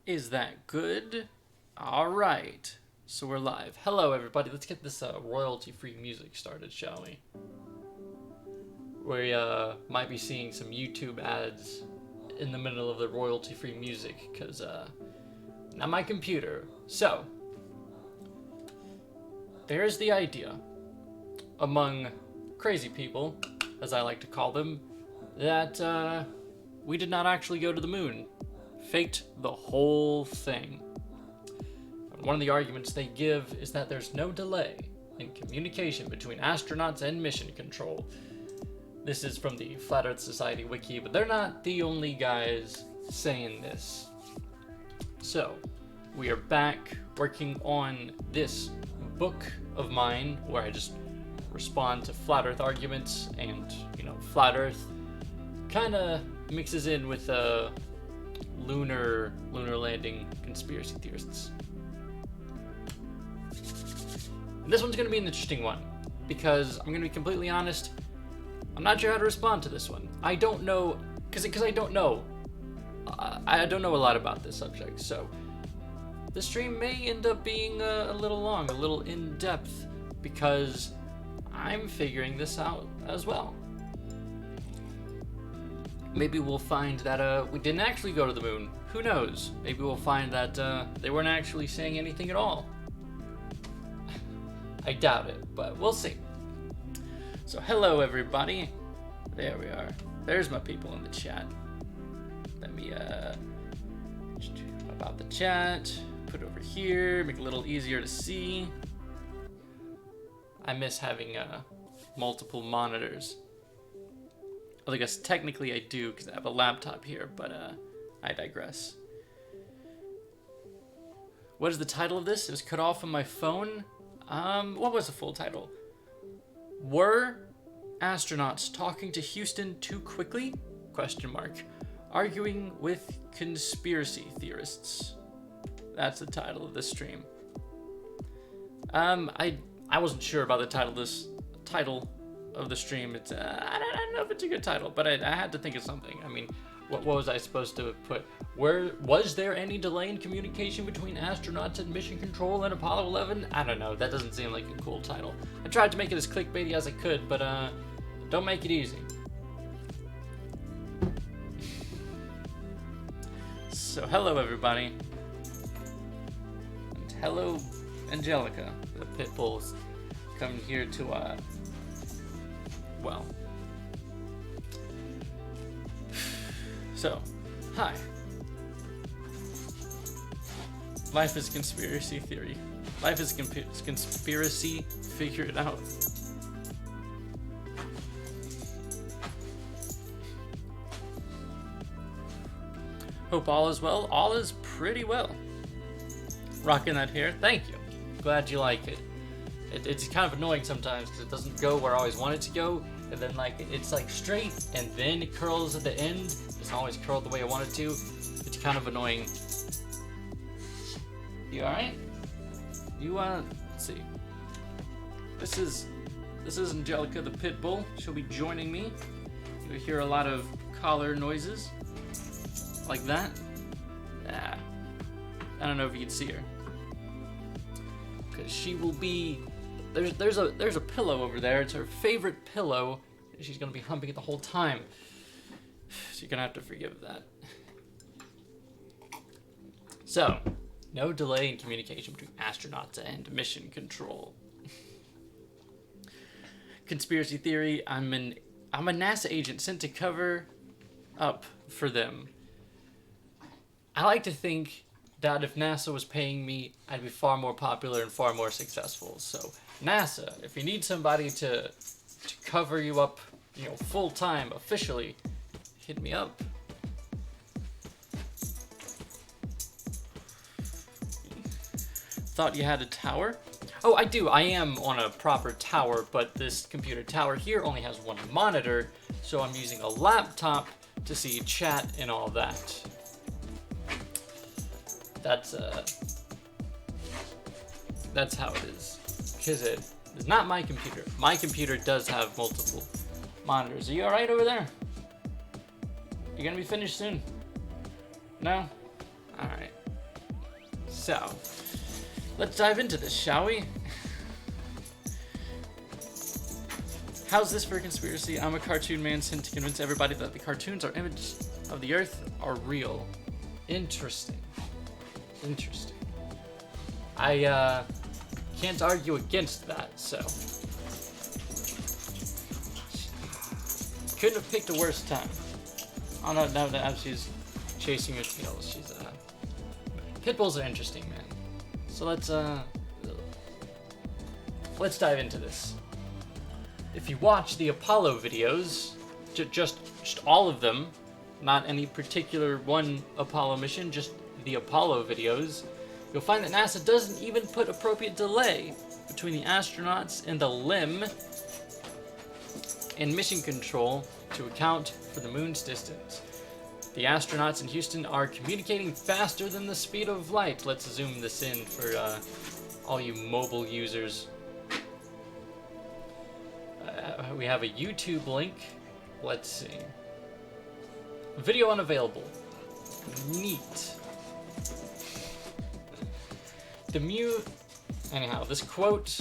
Is that good? Alright, so we're live. Hello everybody, let's get this royalty-free music started, shall we? We might be seeing some YouTube ads in the middle of the royalty-free music, because not my computer. So, there's the idea, among crazy people, as I like to call them, that we did not actually go to the moon. Faked the whole thing. And one of the arguments they give is that there's no delay in communication between astronauts and mission control. This is from the Flat Earth Society wiki, but they're not the only guys saying this. So, we are back working on this book of mine where I just respond to Flat Earth arguments and, Flat Earth kinda mixes in with lunar landing conspiracy theorists. And this one's going to be an interesting one, because I'm going to be completely honest, I'm not sure how to respond to this one. I don't know, because I don't know. I don't know a lot about this subject, so the stream may end up being a little long, a little in-depth, because I'm figuring this out as well. Maybe we'll find that we didn't actually go to the moon. Who knows? Maybe we'll find that they weren't actually saying anything at all. I doubt it, but we'll see. So hello everybody. There we are. There's my people in the chat. Let me about the chat. Put it over here. Make it a little easier to see. I miss having multiple monitors. Well, I guess technically I do because I have a laptop here, but I digress. What is the title of this? It was cut off on my phone. What was the full title? Were astronauts talking to Houston too quickly? Question mark. Arguing with conspiracy theorists. That's the title of this stream. I wasn't sure about the title of the stream. It's I don't know if it's a good title, but I had to think of something. I mean, what was I supposed to put? Was there any delay in communication between astronauts and mission control and Apollo 11? I don't know. That doesn't seem like a cool title. I tried to make it as clickbaity as I could, but don't make it easy. So hello everybody, and hello Angelica. The pit bulls coming here to well. So, hi. Life is conspiracy theory. Life is conspiracy, figure it out. Hope all is well. All is pretty well. Rocking that hair. Thank you. Glad you like it. It's kind of annoying sometimes because it doesn't go where I always want it to go, and then it's straight and then it curls at the end. It's not always curled the way I want it to. It's kind of annoying. You alright? You let's see. This is Angelica the pit bull. She'll be joining me. You'll hear a lot of collar noises like that. I don't know if you can see her, because she will be. There's a pillow over there. It's her favorite pillow. She's gonna be humping it the whole time. So you're gonna have to forgive that. So, no delay in communication between astronauts and mission control. Conspiracy theory. I'm a NASA agent sent to cover up for them. I like to think that if NASA was paying me, I'd be far more popular and far more successful. So NASA, if you need somebody to cover you up, full time officially, hit me up. Thought you had a tower? Oh, I do. I am on a proper tower, but this computer tower here only has one monitor, so I'm using a laptop to see chat and all that. That's how it is. Because it is not my computer. My computer does have multiple monitors. Are you alright over there? You gonna be finished soon? No? Alright. So, let's dive into this, shall we? How's this for a conspiracy? I'm a cartoon man sent to convince everybody that the cartoons or images of the Earth are real. Interesting. Interesting. I can't argue against that, so. Couldn't have picked a worse time. Oh no, now she's chasing her tail. She's Pit bulls are interesting, man. So let's dive into this. If you watch the Apollo videos, just all of them, not any particular one Apollo mission, just the Apollo videos, you'll find that NASA doesn't even put appropriate delay between the astronauts and the limb and mission control to account for the moon's distance. The astronauts in Houston are communicating faster than the speed of light. Let's zoom this in for all you mobile users. We have a YouTube link. Let's see. Video unavailable. Neat. Anyhow, this quote,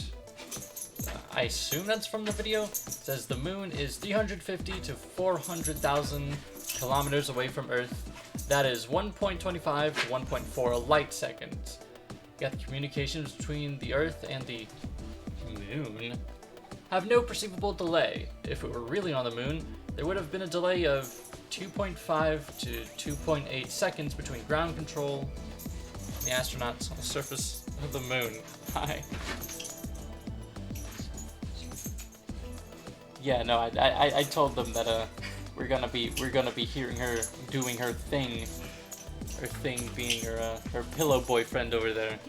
I assume that's from the video, says the moon is 350 to 400,000 kilometers away from Earth. That is 1.25 to 1.4 light seconds. Yet the communications between the Earth and the moon have no perceivable delay. If it were really on the moon, there would have been a delay of 2.5 to 2.8 seconds between ground control and the astronauts on the surface of the moon. Hi. Yeah, no, I told them that we're gonna be hearing her doing her thing being her pillow boyfriend over there.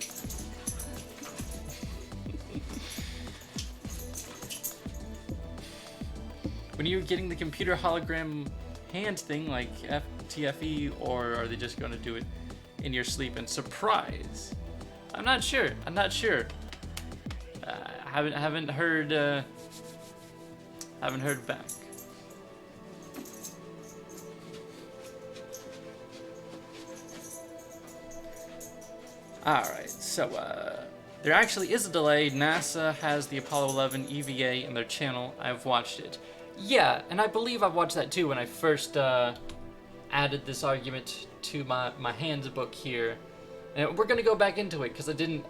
When you're getting the computer hologram hand thing like FTFE, or are they just gonna do it in your sleep and surprise? I'm not sure. Haven't heard back. Alright, so there actually is a delay. NASA has the Apollo 11 EVA in their channel. I've watched it. Yeah, and I believe I've watched that too when I first added this argument to my handbook here. And we're gonna go back into it because I didn't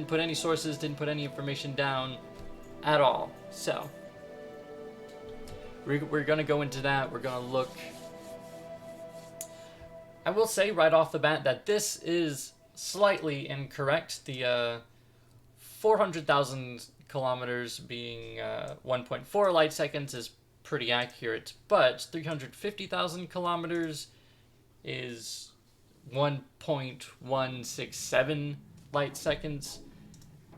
put any sources, didn't put any information down at all. So we're gonna go into that. We're gonna look. I will say right off the bat that this is slightly incorrect. The 400,000 kilometers being 1.4 light seconds is pretty accurate, but 350,000 kilometers is 1.167 light seconds.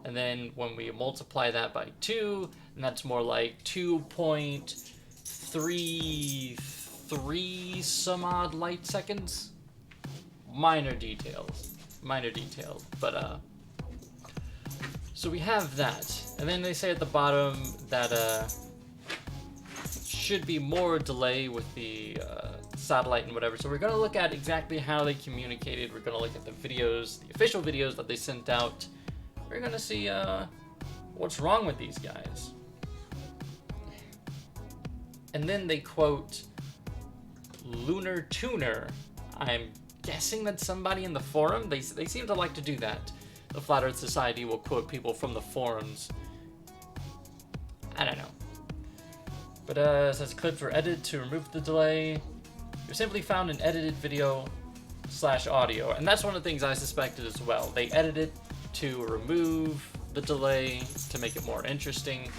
And then when we multiply that by 2, and that's more like 2.33 some odd light seconds. Minor details, but so we have that, and then they say at the bottom that should be more delay with the satellite and whatever. So we're gonna look at exactly how they communicated. We're gonna look at the videos, the official videos that they sent out. We're gonna see what's wrong with these guys. And then they quote Lunar Tuner. I'm guessing that's somebody in the forum. They seem to like to do that. The Flat Earth Society will quote people from the forums. I don't know. But it says clips were edited to remove the delay. You simply found an edited video / audio, and that's one of the things I suspected as well. They edited to remove the delay to make it more interesting.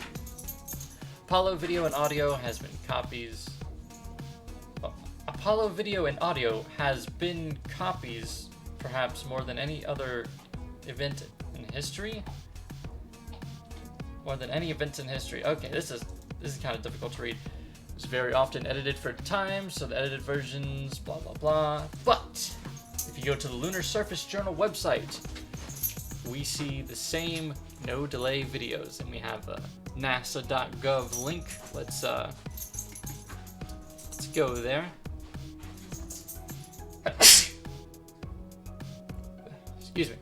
Apollo video and audio has been copies. Apollo video and audio has been copies, perhaps more than any other event in history. More than any events in history. Okay, this is kind of difficult to read. It's very often edited for time, so the edited versions, blah blah blah. But if you go to the Lunar Surface Journal website, we see the same no delay videos, and we have a NASA.gov link. Let's go there. Excuse me.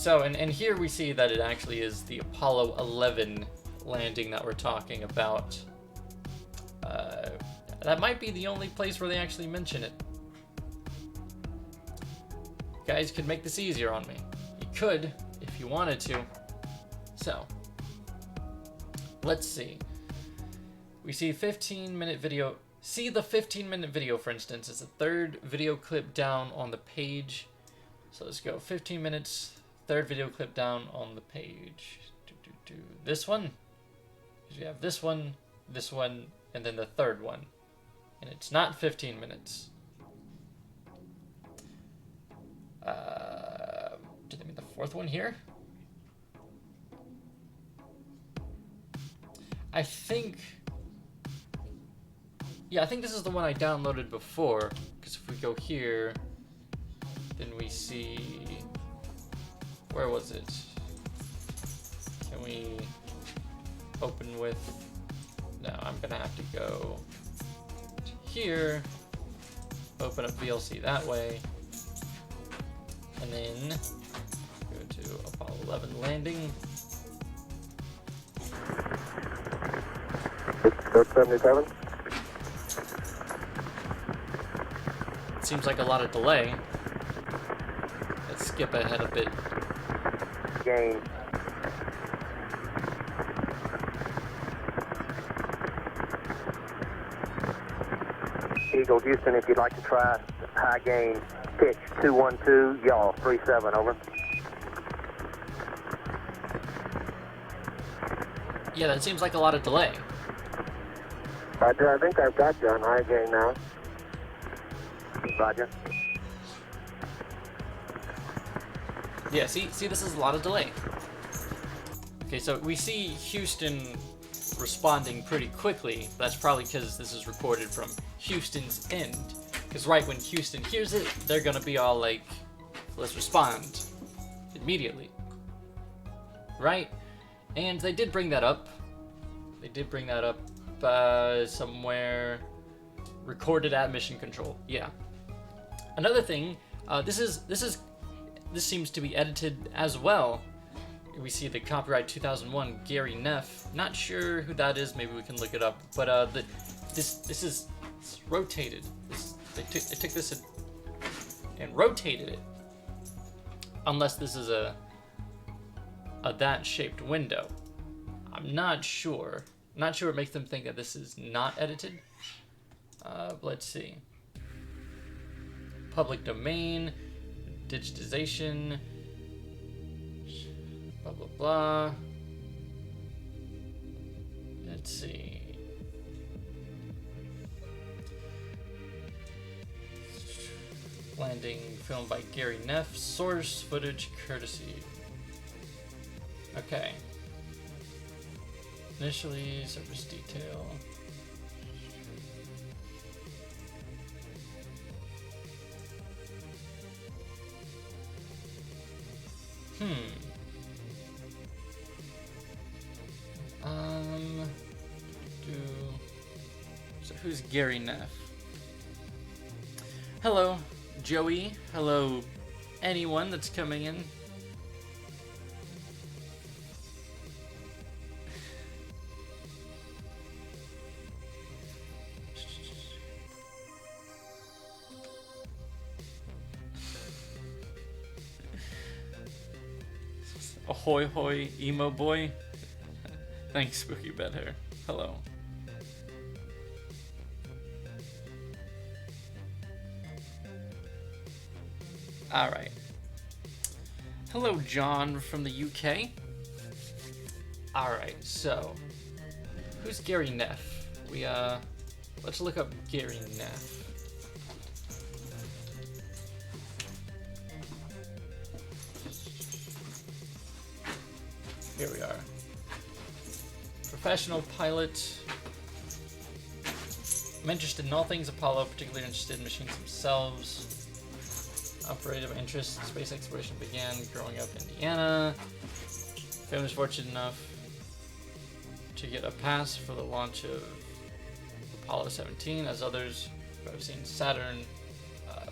So, and here we see that it actually is the Apollo 11 landing that we're talking about. That might be the only place where they actually mention it. You guys could make this easier on me. You could, if you wanted to. So, let's see. We see 15-minute video. See the 15-minute video, for instance. It's the third video clip down on the page. So let's go 15 minutes, third video clip down on the page. This one. You have this one, and then the third one. And it's not 15 minutes. Do they mean the fourth one here? I think this is the one I downloaded before, because if we go here, then we see, where was it? Can we open with, no, I'm gonna have to go to here, open up VLC that way, and then go to Apollo 11 landing. 77. Seems like a lot of delay. Let's skip ahead a bit. Gain. Eagle Houston, if you'd like to try high gain, pitch 212, y'all 37, over. Yeah, that seems like a lot of delay. Roger, I think I've got you on high gain now. Roger. Yeah, see, this is a lot of delay. Okay, so we see Houston responding pretty quickly. That's probably because this is recorded from Houston's end. Because right when Houston hears it, they're gonna be all like, let's respond immediately. Right? And they did bring that up. They did bring that up somewhere. Recorded at Mission Control. Yeah. Another thing, this seems to be edited as well. We see the copyright 2001 Gary Neff. Not sure who that is. Maybe we can look it up. But this is rotated. They took this and rotated it. Unless this is a that shaped window. I'm not sure. Not sure what makes them think that this is not edited. Let's see. Public domain, digitization, blah blah blah. Let's see. Landing filmed by Gary Neff. Source footage courtesy. Okay. Initially, surface detail. So who's Gary Neff? Hello, Joey. Hello, anyone that's coming in. Ahoy hoy, emo boy. Thanks, Spooky Bedhair. Hello. Alright. Hello, John from the UK. Alright, so who's Gary Neff? Let's look up Gary Neff. Here we are. Professional pilot. I'm interested in all things Apollo, particularly interested in machines themselves. Operative interest in space exploration began growing up in Indiana. Family was fortunate enough to get a pass for the launch of Apollo 17, as others who have seen Saturn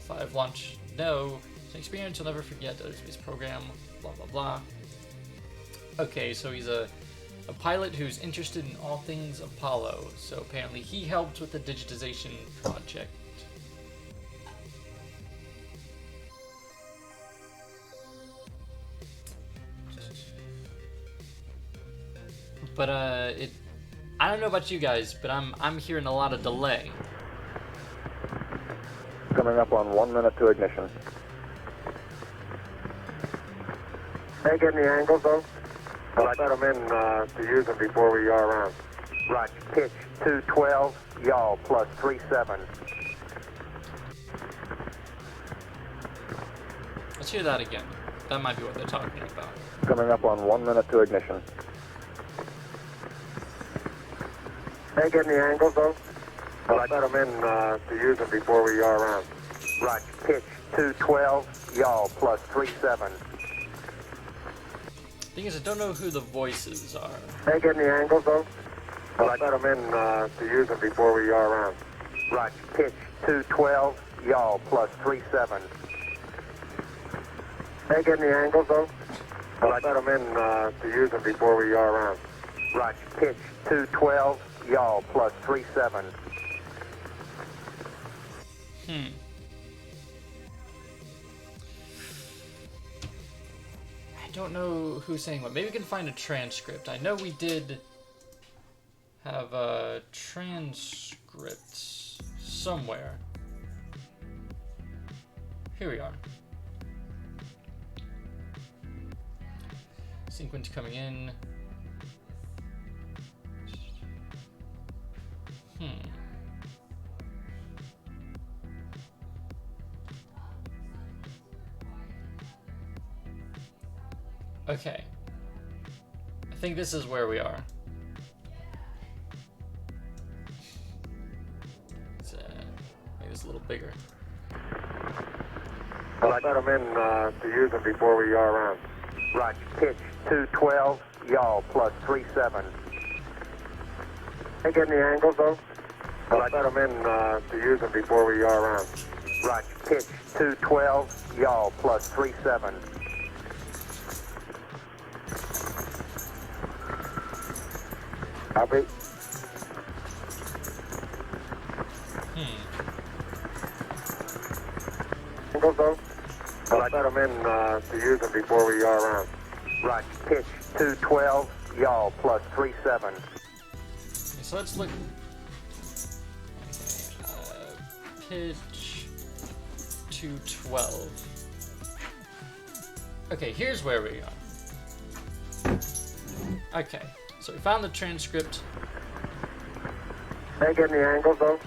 V launch know. It's an experience you'll never forget. The space program, blah blah blah. Okay, so he's a pilot who's interested in all things Apollo. So apparently he helped with the digitization project. But I don't know about you guys, but I'm hearing a lot of delay. Coming up on 1 minute to ignition. Hey, getting the angles though? I'll set them in to use them before we yaw around. Right, pitch 212, yaw plus 37. Let's hear that again. That might be what they're talking about. Coming up on 1 minute to ignition. Hey, getting the angles though? I'll set them in to use them before we yaw around. Right, pitch 212, yaw plus 37. Thing is, I don't know who the voices are. Hey, getting the angles though? I'll set them in to use them before we yaw around. Right, pitch 212, yaw plus 37. Hey, getting the angles though? I'll set them in to use them before we yaw around. Right, pitch 212, yaw plus 37. I don't know who's saying what. Maybe we can find a transcript. I know we did have a transcript somewhere. Here we are. Sequence coming in. Okay. I think this is where we are. Let's make this a little bigger. I'll set them in to use them before we yaw around. Right, pitch 212, yaw plus 37. Hey, getting the angles though? I'll set them in to use them before we yaw around. Right, pitch 212, yaw plus 37. Copy. Angles though? I'll set them in to use them before we yaw around. Right, pitch 212, yaw plus 37. Okay, so let's look. Okay, pitch 212. Okay, here's where we are. Okay. So we found the transcript. Hey, getting the angles though?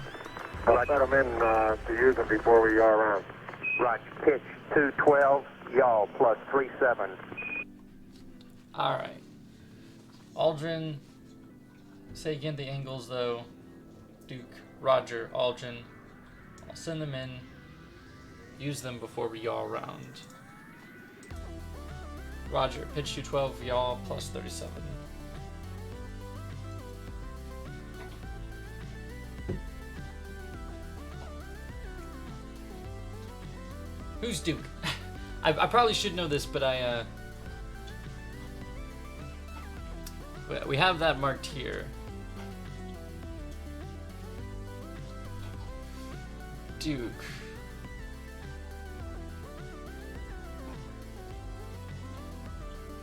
I'll set them in to use them before we yaw around. Right, pitch 212, yaw plus 37. Alright. Aldrin. Say again the angles though. Duke, Roger, Aldrin. I'll send them in. Use them before we yaw around. Roger, pitch 212, yaw plus 37. Who's Duke? I probably should know this, but we have that marked here. Duke.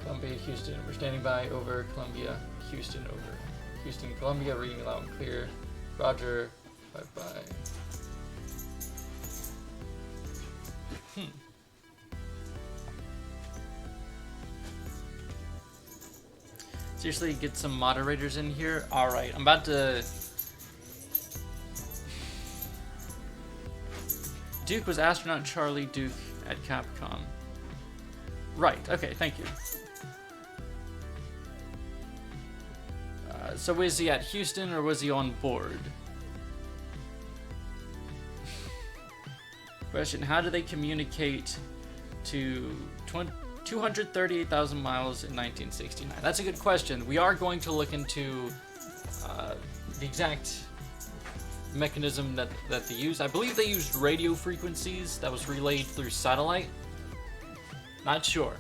Columbia, Houston. We're standing by. Over. Columbia, Houston. Over. Houston, Columbia. Reading loud and clear. Roger. Bye-bye. Seriously, get some moderators in here. All right, I'm about to. Duke was astronaut Charlie Duke at Capcom. Right. Okay. Thank you. So was he at Houston or was he on board? Question, how do they communicate to 238,000 miles in 1969? That's a good question. We are going to look into the exact mechanism that they use. I believe they used radio frequencies that was relayed through satellite. Not sure.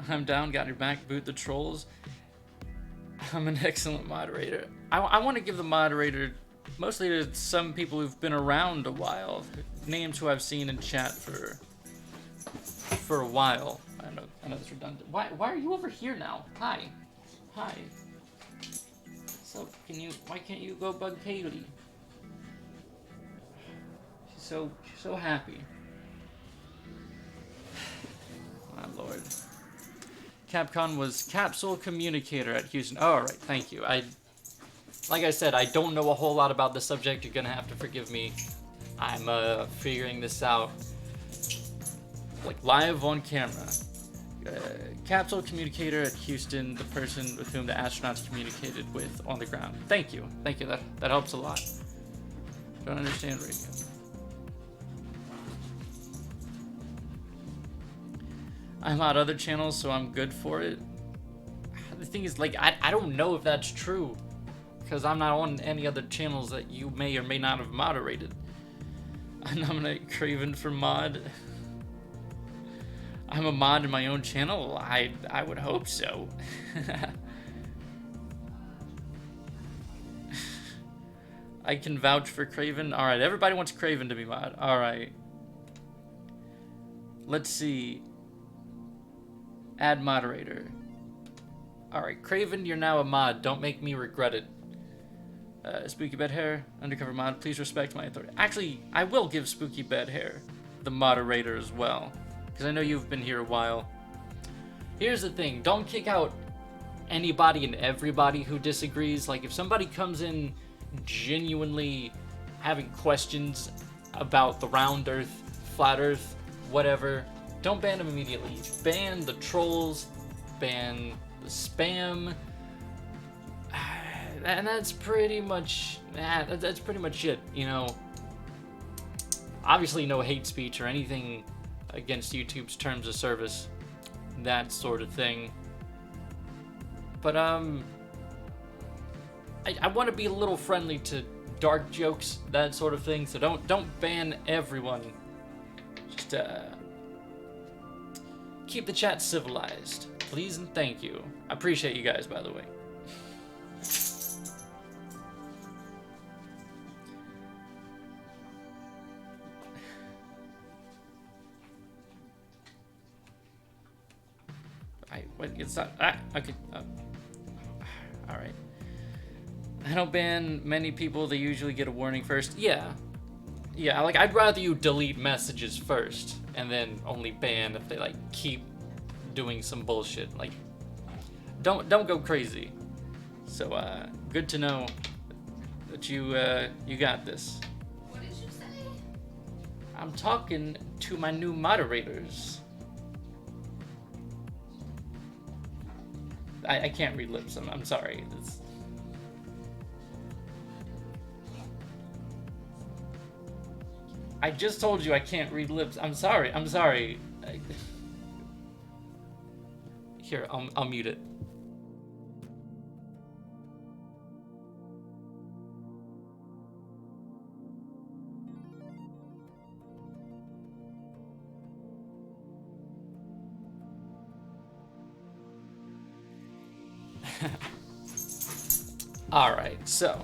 I'm down, got your back, boot the trolls. I'm an excellent moderator. I want to give the moderator mostly to some people who've been around a while, names who I've seen in chat for a while. I know that's redundant. Why are you over here now? Hi. So why can't you go bug Kaylee? She's so happy. My lord. Capcom was capsule communicator at Houston. Oh, all right, thank you. Like I said, I don't know a whole lot about the subject. You're gonna have to forgive me. I'm figuring this out, like live on camera. Capsule communicator at Houston, the person with whom the astronauts communicated with on the ground. Thank you. That helps a lot. Don't understand radio. I'm on other channels, so I'm good for it. The thing is, like, I don't know if that's true, because I'm not on any other channels that you may or may not have moderated. I nominate Craven for mod. I'm a mod in my own channel? I would hope so. I can vouch for Craven. Alright, everybody wants Craven to be mod. Alright. Let's see. Add moderator. Alright, Craven, you're now a mod. Don't make me regret it. Spooky Bed Hair, undercover mod, please respect my authority. Actually, I will give Spooky Bed Hair the moderator as well, because I know you've been here a while. Here's the thing, don't kick out anybody and everybody who disagrees. Like, if somebody comes in genuinely having questions about the round earth, flat earth, whatever, don't ban them immediately. Ban the trolls, ban the spam, and that's pretty much it, you know. Obviously no hate speech or anything against YouTube's terms of service, that sort of thing. But I want to be a little friendly to dark jokes, that sort of thing, so don't ban everyone. Just keep the chat civilized, please and thank you. I appreciate you guys, by the way. Wait, it's not. Okay. All right. I don't ban many people. They usually get a warning first. Yeah. Like, I'd rather you delete messages first and then only ban if they like keep doing some bullshit. Like, don't go crazy. So good to know that you got this. What did you say? I'm talking to my new moderators. I can't read lips. I'm sorry. I just told you I can't read lips. I'm sorry. Here, I'll mute it. All right, so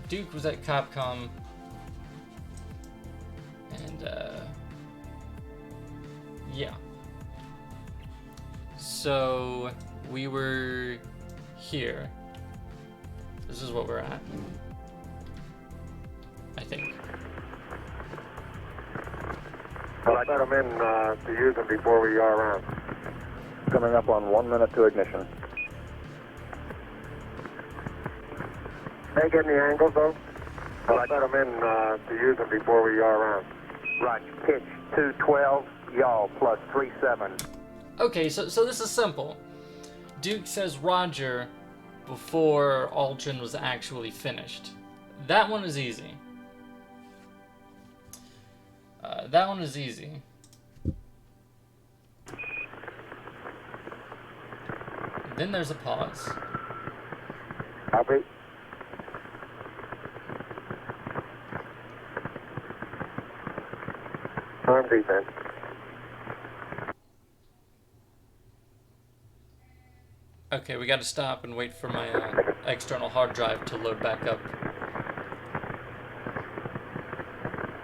Duke was at Capcom, and yeah. So we were here. This is what we're at, I think. Well, I got them in to use them before we are around. Coming up on 1 minute to ignition. They getting the angles, though? Well, I got them in to use them before we are around. Roger. Pitch 212, yaw, plus 37. Okay, so this is simple. Duke says Roger before Aldrin was actually finished. That one is easy. That one is easy. Then there's a pause. Copy. Arm defense. Okay, we gotta stop and wait for my external hard drive to load back up.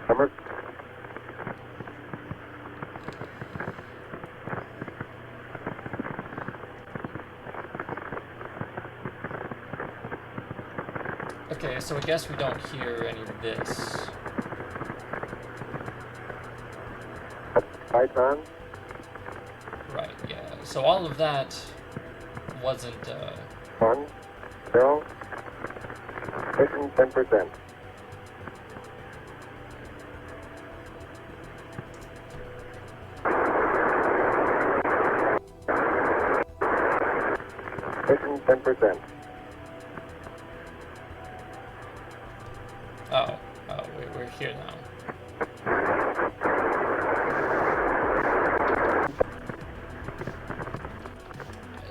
Number. Okay, so I guess we don't hear any of this. Lights on. Right, yeah. So all of that wasn't, 1, 0. Ignition 10%. Ignition 10%. we're here now.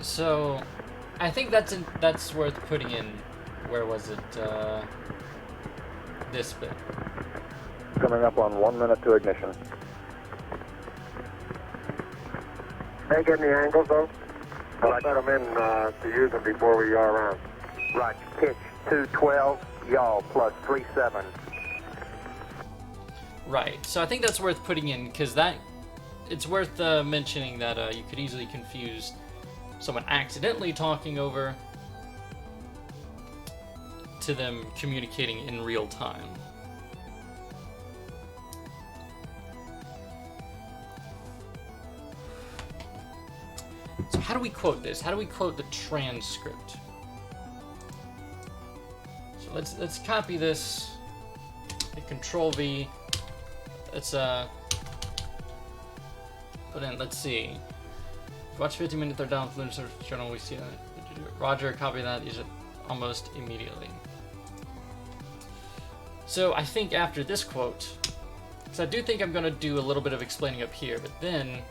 So, I think that's worth putting in. Where was it? This bit. Coming up on 1 minute to ignition. They getting the angles though? Well, I got them in to use them before we yaw around. Right, pitch 212, yaw plus 37. Right. So I think that's worth putting in because it's worth mentioning that you could easily confuse someone accidentally talking over to them communicating in real time. So how do we quote this? How do we quote the transcript? So let's copy this. Hit Control V. Let's put in. Let's see. Watch 15-minute third down Lunar Surface Journal. We see that. Roger, copy that. Use it almost immediately. So I think after this quote, because I do think I'm going to do a little bit of explaining up here, but then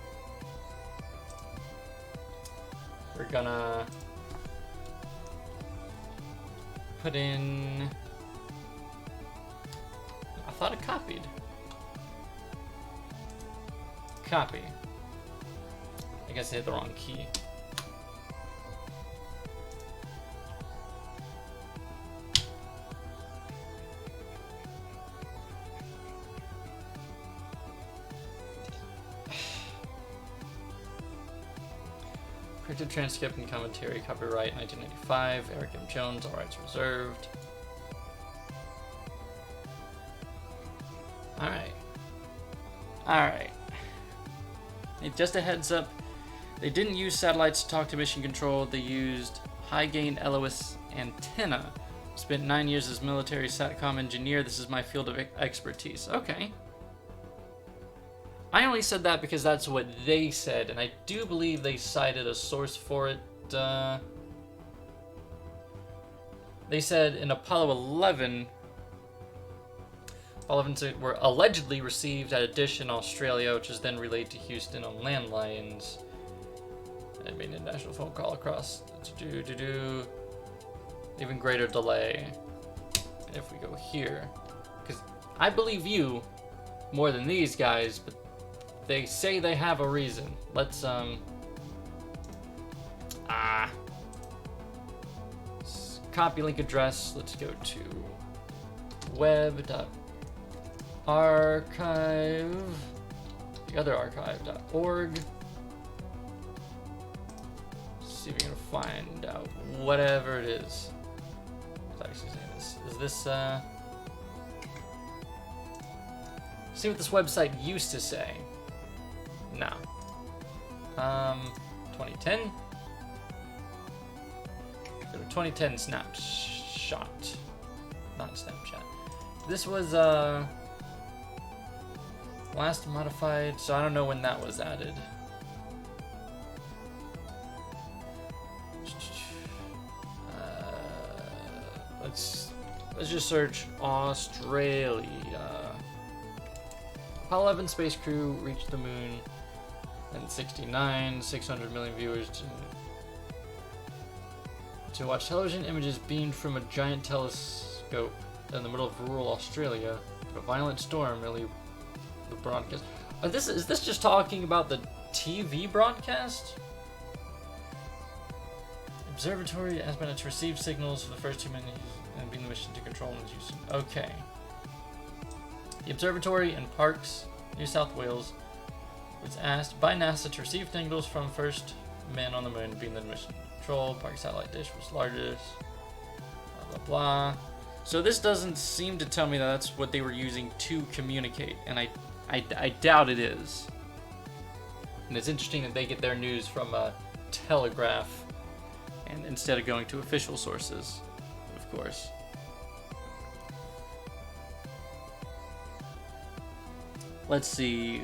we're gonna put in. I thought it copied. Copy. I guess I hit the wrong key. Printed transcript and commentary, copyright 1995, Eric M. Jones, all rights reserved. Alright. Alright. Just a heads up, they didn't use satellites to talk to mission control, they used high-gain LOS antenna. Spent 9 years as military SATCOM engineer, this is my field of expertise. Okay. I only said that because that's what they said, and I do believe they cited a source for it. They said in Apollo 11 were allegedly received at a dish in Australia, which is then relayed to Houston on landlines. And made an international phone call across. Even greater delay. And if we go here, because I believe you more than these guys, but they say they have a reason. Let's copy link address. Let's go to web.archive, the other archive.org. See if we can find out whatever it is. It's actually saying this. Is this see what this website used to say. No. 2010. So 2010 snapshot, not Snapchat. This was last modified, so I don't know when that was added. Let's just search Australia. Apollo 11 space crew reached the moon in 69, 600 million viewers to watch television images beamed from a giant telescope in the middle of rural Australia. A violent storm really the broadcast. Is this just talking about the TV broadcast? Observatory has been to receive signals for the first 2 minutes and being the mission to control and use. Okay. The observatory in Parkes, New South Wales, was asked by NASA to receive signals from first men on the moon being the mission control. Parkes satellite dish was largest. Blah blah blah. So this doesn't seem to tell me that that's what they were using to communicate, and I doubt it is. And it's interesting that they get their news from a telegraph, and instead of going to official sources, of course. Let's see.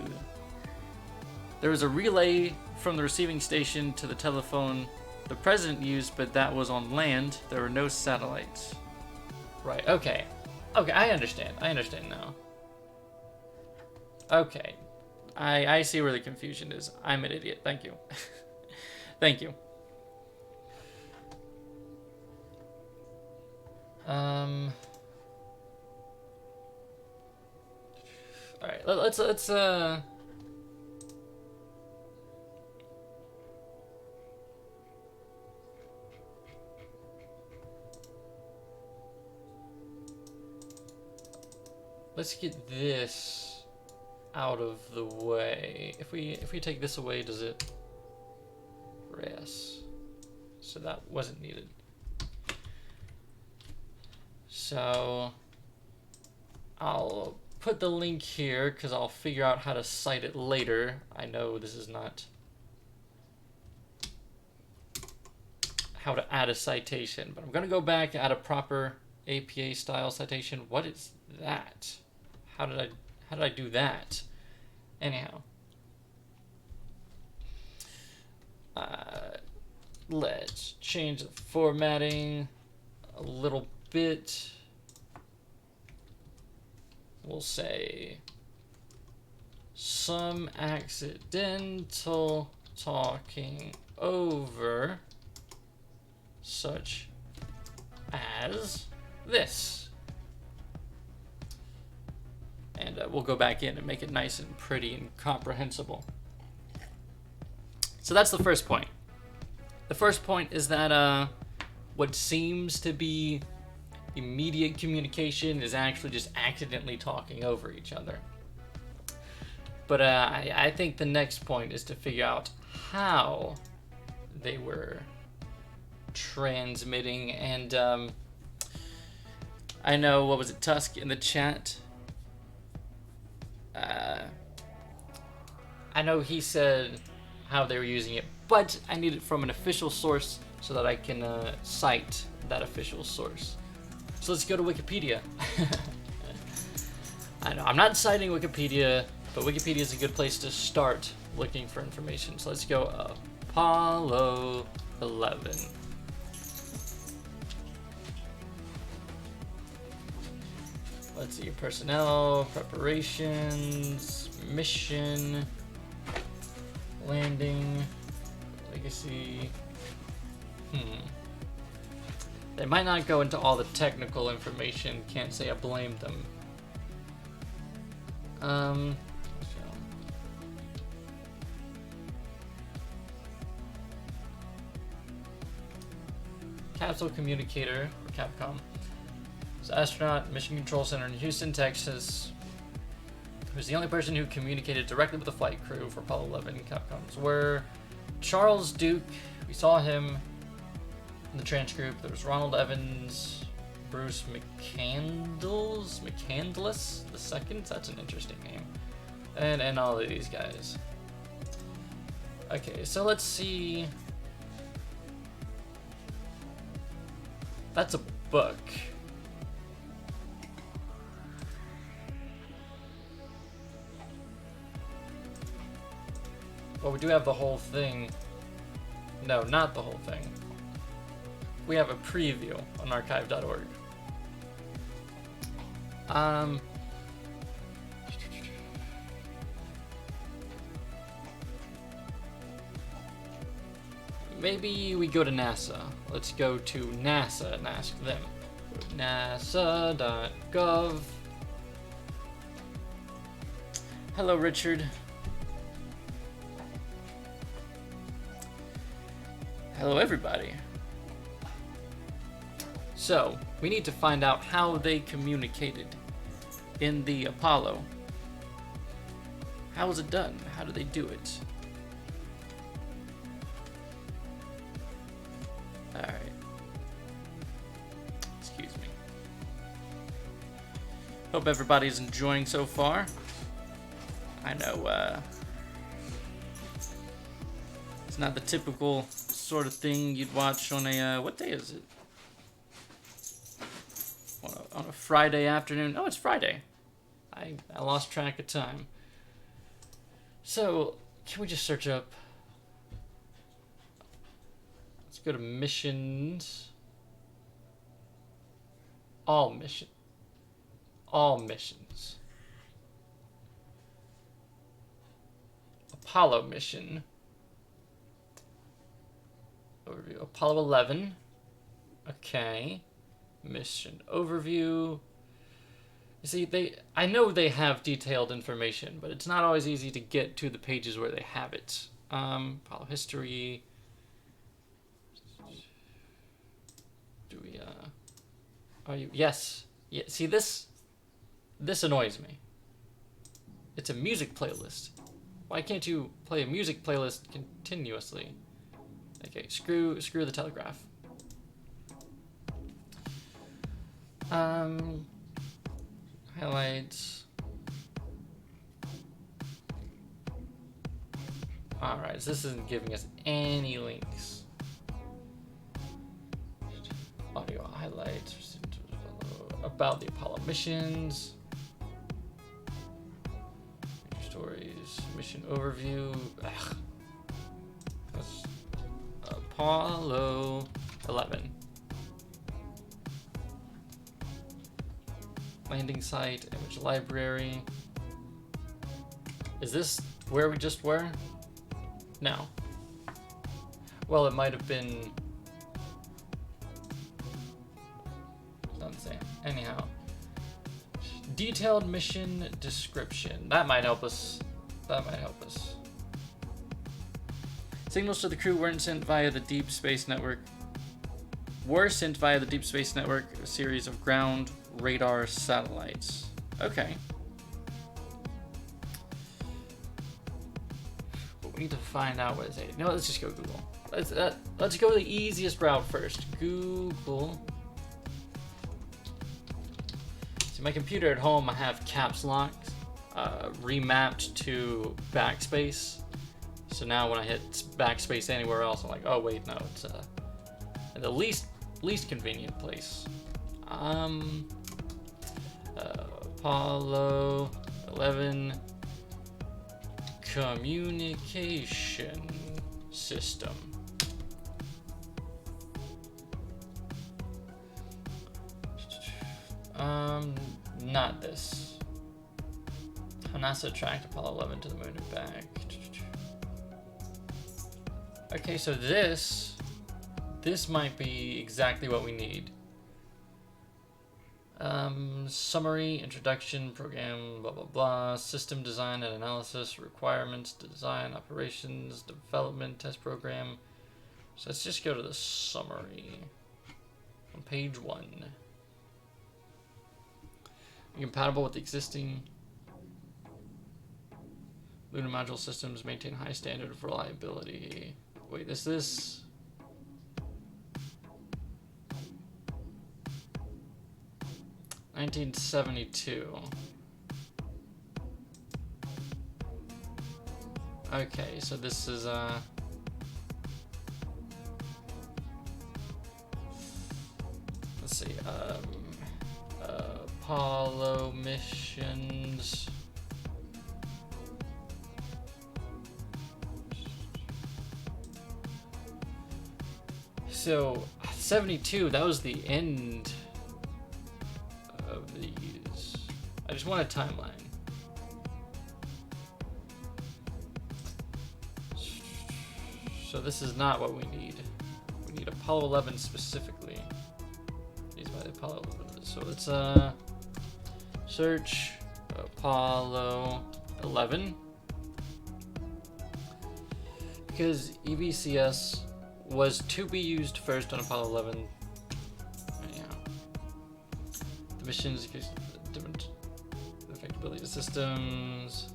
There was a relay from the receiving station to the telephone the president used, but that was on land. There were no satellites. Right, okay. Okay, I understand now. Okay. I see where the confusion is. I'm an idiot. Thank you. Thank you. Alright, let's let's get this out of the way. If we take this away, does it rest? So that wasn't needed. So I'll put the link here because I'll figure out how to cite it later. I know this is not how to add a citation, but I'm gonna go back and add a proper APA style citation. What is that? How did I do that? Anyhow, let's change the formatting a little bit. We'll say some accidental talking over, such as this. And we'll go back in and make it nice and pretty and comprehensible. So that's the first point. The first point is that what seems to be immediate communication is actually just accidentally talking over each other. But I think the next point is to figure out how they were transmitting. And I know, what was it, Tusk in the chat? I know he said how they were using it, but I need it from an official source so that I can cite that official source. So let's go to Wikipedia. I know, I'm not citing Wikipedia, but Wikipedia is a good place to start looking for information. So let's go Apollo 11. Let's see, personnel, preparations, mission, landing, legacy. They might not go into all the technical information. Can't say I blame them. Capsule communicator, or Capcom. Astronaut, Mission Control Center in Houston, Texas, who's the only person who communicated directly with the flight crew for Apollo 11. Capcoms were Charles Duke, we saw him in the Tranche group. There was Ronald Evans, Bruce McCandless II, that's an interesting name, and all of these guys. Okay, so let's see. That's a book. Well, we do have the whole thing. No, not the whole thing. We have a preview on archive.org. maybe we go to NASA. Let's go to NASA and ask them. NASA.gov. Hello, Richard. Hello, everybody. So, we need to find out how they communicated in the Apollo. How was it done? How did they do it? Alright. Excuse me. Hope everybody's enjoying so far. I know, it's not the typical sort of thing you'd watch on a, what day is it? On a Friday afternoon. Oh, it's Friday. I lost track of time. So, can we just search up? Let's go to missions. All missions. Apollo mission. Overview. Apollo 11. Okay. Mission overview. You see, I know they have detailed information, but it's not always easy to get to the pages where they have it. Apollo history. Do we, are you, yes. Yeah, see, this annoys me. It's a music playlist. Why can't you play a music playlist continuously? Okay, screw the telegraph. Highlights. Alright, so this isn't giving us any links. Audio highlights. About the Apollo missions. Stories. Mission overview. Ugh. That's Apollo 11. Landing site, image library. Is this where we just were? No. Well, it might have been. Doesn't say. Anyhow. Detailed mission description. That might help us. Signals to the crew weren't sent via the Deep Space Network. A series of ground radar satellites. Okay. But we need to find out what is it. No, let's just go Google. Let's go the easiest route first. Google. See, my computer at home, I have caps lock remapped to backspace. So now when I hit backspace anywhere else, I'm like, oh wait, no, it's the least convenient place. Apollo 11 communication system. Not this. How NASA tracked Apollo 11 to the moon and back. Okay, so this might be exactly what we need. Summary, introduction, program, blah, blah, blah, system design and analysis, requirements, design, operations, development, test program. So let's just go to the summary on page 1. Compatible with the existing lunar module systems, maintain high standard of reliability. Wait, is this? 1972. Okay, so this is let's see, Apollo missions. So 72, that was the end of these. I just want a timeline. So this is not what we need. We need Apollo 11 specifically. These by the Apollo 11. So let's search Apollo 11. Because EBCS was to be used first on Apollo 11. Yeah. The missions, different affectability of systems.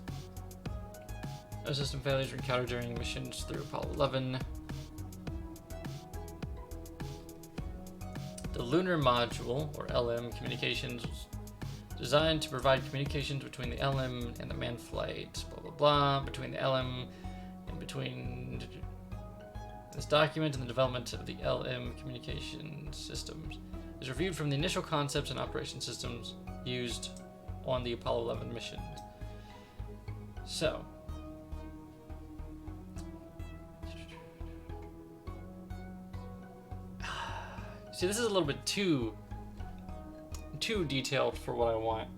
No system failures were encountered during missions through Apollo 11. The Lunar Module, or LM, communications was designed to provide communications between the LM and the manned flight, blah blah blah, between the LM and between this document and the development of the LM communication systems is reviewed from the initial concepts and operation systems used on the Apollo 11 mission. So, see, this is a little bit too detailed for what I want.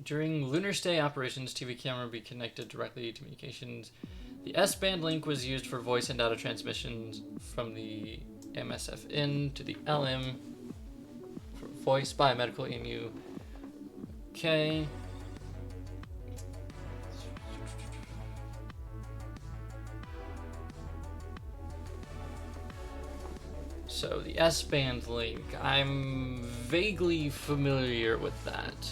During lunar stay operations, TV camera would be connected directly to communications. The S-band link was used for voice and data transmissions from the MSFN to the LM for voice, biomedical, EMU. Okay. So the S-band link, I'm vaguely familiar with that.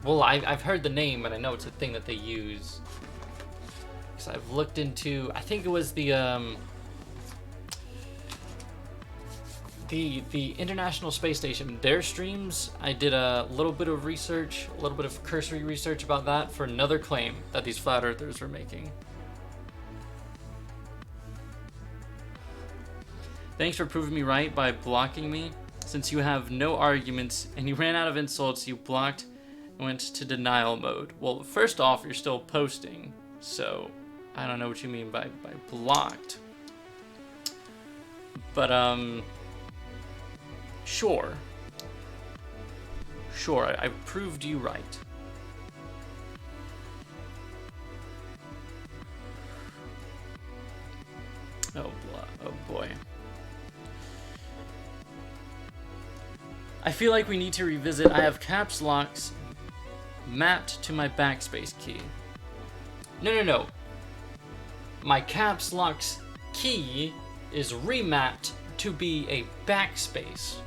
Well, I've heard the name and I know it's a thing that they use. Because I've looked into, I think it was the International Space Station, their streams. I did a little bit of research, a little bit of cursory research about that for another claim that these flat earthers were making. Thanks for proving me right by blocking me. Since you have no arguments and you ran out of insults, you blocked and went to denial mode. Well, first off, you're still posting, so I don't know what you mean by blocked. But, sure. Sure, I proved you right. Oh boy. I feel like we need to revisit. I have caps locks mapped to my backspace key. No. My caps locks key is remapped to be a backspace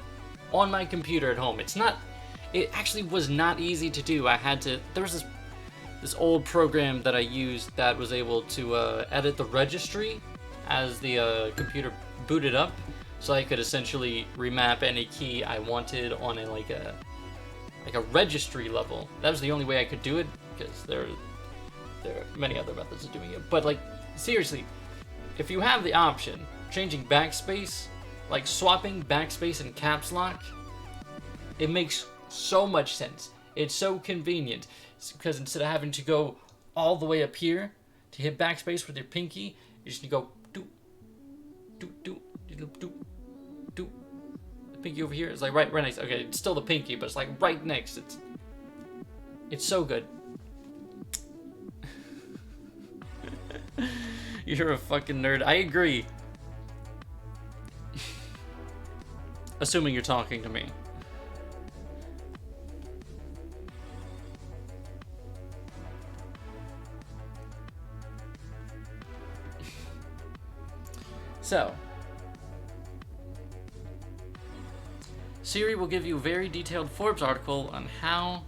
on my computer at home. It actually was not easy to do. There was this old program that I used that was able to edit the registry as the computer booted up, so I could essentially remap any key I wanted on a registry level. That was the only way I could do it, because there are many other methods of doing it. But like, seriously, if you have the option, changing backspace, like swapping backspace and caps lock, it makes so much sense. It's so convenient, because instead of having to go all the way up here to hit backspace with your pinky, you just need to go do. The pinky over here is like right next. Okay, it's still the pinky, but it's like right next. It's so good. You're a fucking nerd. I agree. Assuming you're talking to me. So, Siri will give you a very detailed Forbes article on how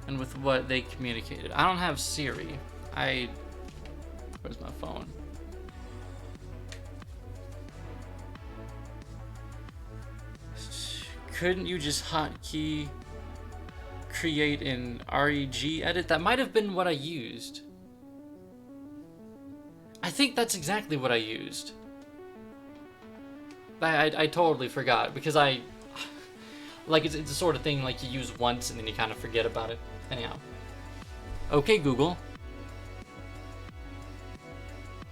and with what they communicated. I don't have Siri. Where's my phone? Couldn't you just hotkey create in reg edit? That might have been what I used. I think that's exactly what I used. I totally forgot, because it's the sort of thing like you use once and then you kind of forget about it. Anyhow. Okay, Google.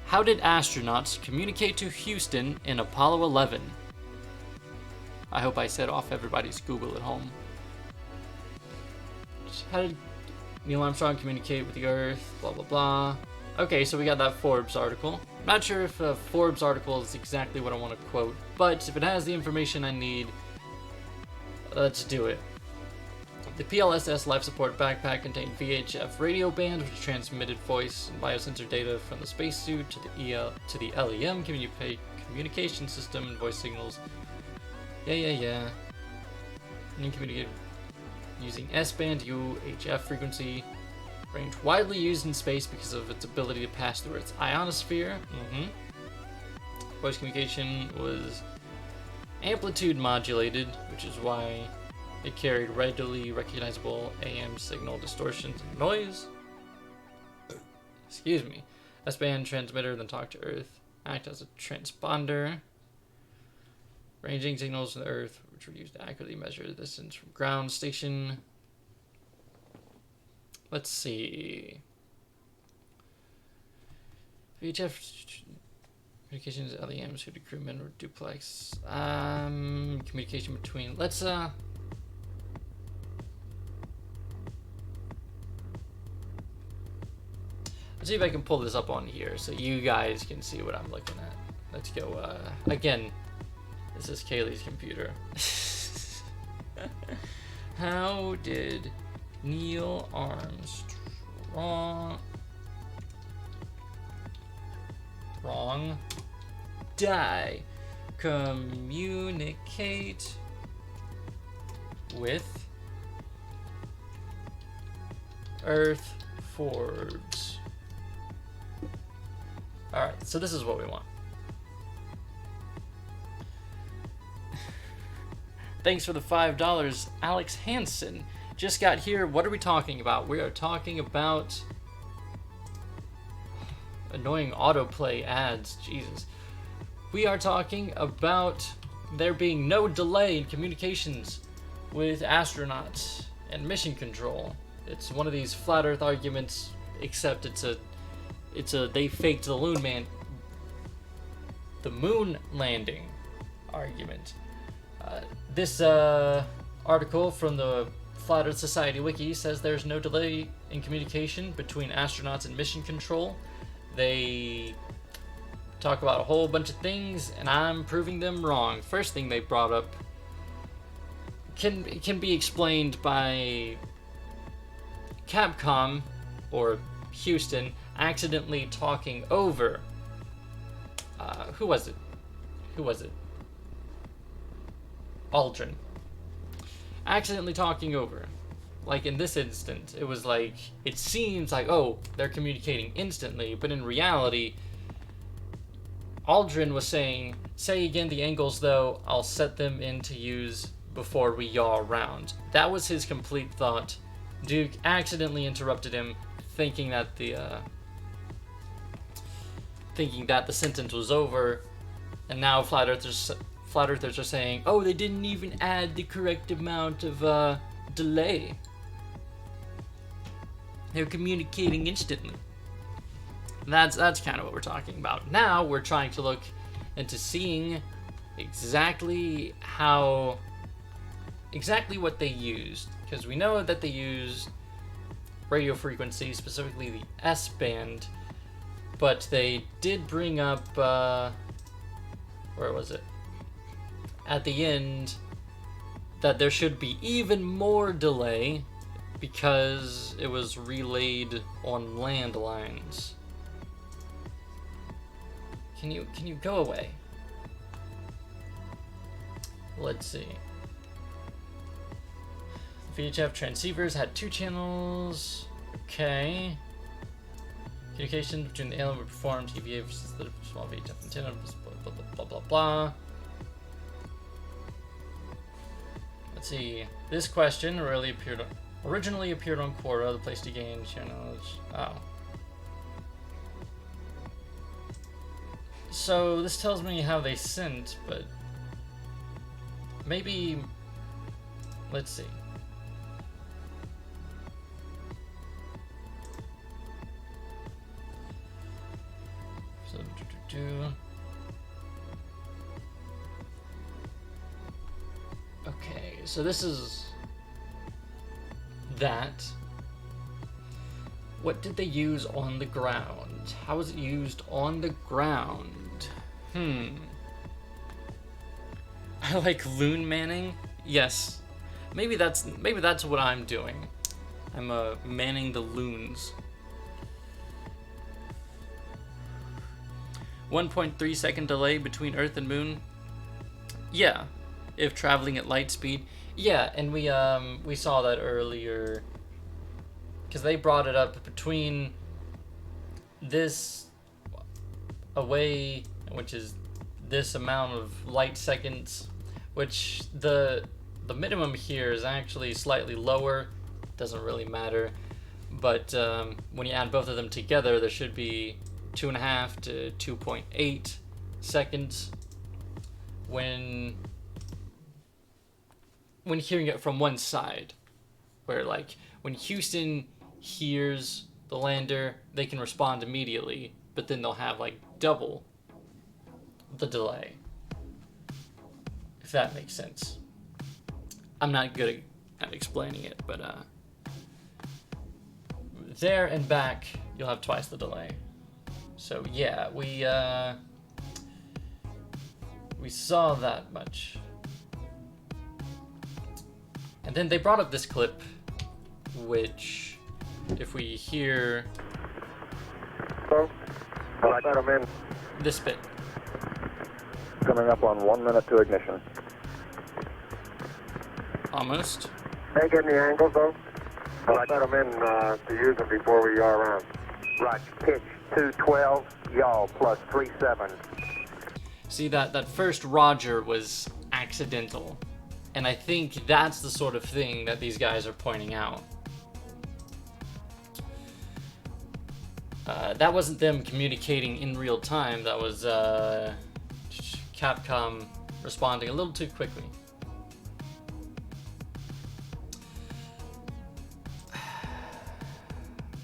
How did astronauts communicate to Houston in Apollo 11? I hope I set off everybody's Google at home. How did Neil Armstrong communicate with the Earth? Blah, blah, blah. Okay, so we got that Forbes article. I'm not sure if a Forbes article is exactly what I want to quote, but if it has the information I need, let's do it. The PLSS life support backpack contained VHF radio band, which transmitted voice and biosensor data from the spacesuit to the LEM communication system and voice signals. Yeah. And you communicate using S-band UHF frequency, range widely used in space because of its ability to pass through its ionosphere. Voice communication was amplitude modulated, which is why it carried readily recognizable AM signal distortions and noise. Excuse me. S-band transmitter then talk to Earth, act as a transponder, ranging signals from the Earth, which were used to accurately measure the distance from ground station. Let's see. VHF communications, LEMs, suited crewmen or duplex. Communication between. Let's see if I can pull this up on here so you guys can see what I'm looking at. Let's go. Again, this is Kaylee's computer. How did Neil Armstrong communicate with Earth Forbes? Alright, so this is what we want. Thanks for the $5, Alex Hansen. Just got here. What are we talking about? We are talking about annoying autoplay ads. Jesus. We are talking about there being no delay in communications with astronauts and mission control. It's one of these flat Earth arguments, except it's a they faked the moon landing argument. This article from the Flat Earth Society Wiki says there's no delay in communication between astronauts and mission control. They talk about a whole bunch of things, and I'm proving them wrong. First thing they brought up can be explained by Capcom, or Houston, accidentally talking over. Who was it? Aldrin. Accidentally talking over. Like in this instance, it was like, it seems like, oh, they're communicating instantly, but in reality, Aldrin was saying, say again the angles though, I'll set them into use before we yaw around. That was his complete thought. Duke accidentally interrupted him, thinking that the sentence was over, and now Flat Earthers are saying, oh, they didn't even add the correct amount of delay. They're communicating instantly. That's kind of what we're talking about. Now we're trying to look into seeing exactly what they used, because we know that they used radio frequency, specifically the S-band, but they did bring up, where was it? At the end, that there should be even more delay because it was relayed on landlines. Can you go away? Let's see. VHF transceivers had 2 channels. Okay. Communication between the alien would perform TVA versus the small VHF antenna. Blah blah blah blah blah. Let's see. This question originally appeared on Quora, the place to gain share knowledge. Oh. So this tells me how they sent, but maybe, let's see. So so this is that. What did they use on the ground? How was it used on the ground? I like loon manning. Yes, maybe that's what I'm doing. I'm manning the loons. 1.3 second delay between Earth and Moon. Yeah, if traveling at light speed. Yeah, and we saw that earlier because they brought it up between this away, which is this amount of light seconds, which the minimum here is actually slightly lower. Doesn't really matter, but when you add both of them together, there should be 2.5 to 2.8 seconds when hearing it from one side, where like when Houston hears the lander, they can respond immediately, but then they'll have like double the delay, if that makes sense. I'm not good at explaining it, but there and back you'll have twice the delay. So yeah, we saw that much. And then they brought up this clip, which, if we hear this bit. Coming up on 1 minute to ignition. Almost. They getting the angles though? Well, I got them in to use them before we are around. Roger. Pitch 212, yaw plus 37. See, that first Roger was accidental. And I think that's the sort of thing that these guys are pointing out. That wasn't them communicating in real time. That was Capcom responding a little too quickly.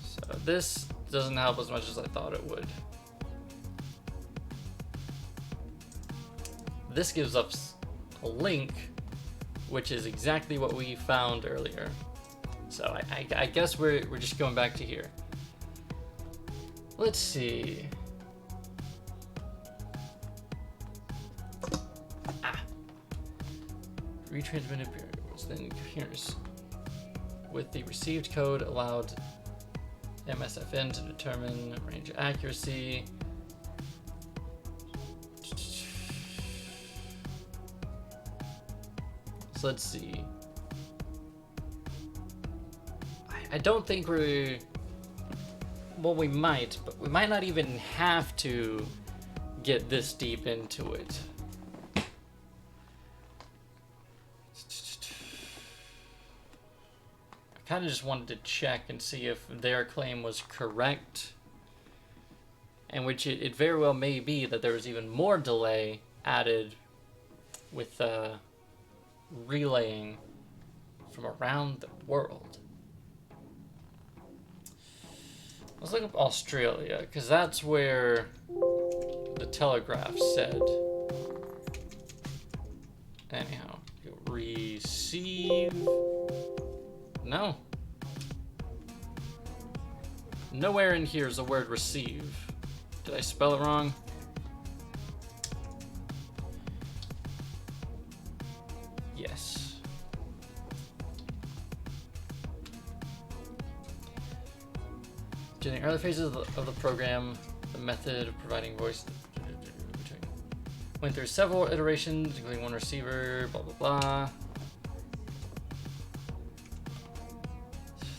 So this doesn't help as much as I thought it would. This gives us a link, which is exactly what we found earlier. So I guess we're just going back to here. Let's see. Retransmitted variables, then coherence. With the received code allowed MSFN to determine range accuracy. So let's see. I don't think we're... Well, we might, but we might not even have to get this deep into it. I kind of just wanted to check and see if their claim was correct. And which it very well may be that there was even more delay added with relaying from around the world. Let's look up Australia, because that's where the Telegraph said. Anyhow, receive. No. Nowhere in here is the word receive. Did I spell it wrong? Yes. During the early phases of the program, the method of providing voice went through several iterations, including one receiver, blah, blah, blah.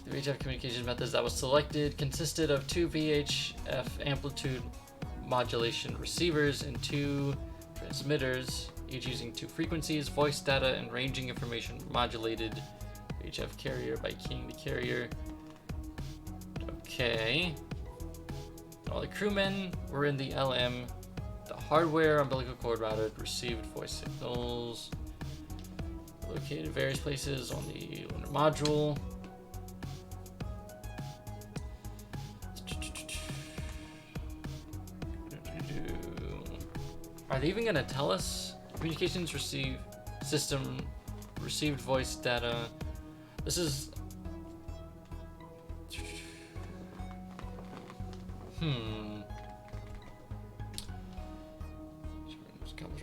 The VHF communication methods that was selected consisted of 2 VHF amplitude modulation receivers and 2 transmitters, each using 2 frequencies, voice data, and ranging information modulated VHF carrier by keying the carrier. Okay. All the crewmen were in the LM. The hardware umbilical cord routed received voice signals. Located in various places on the lunar module. Are they even going to tell us? Communications receive system received voice data. This is...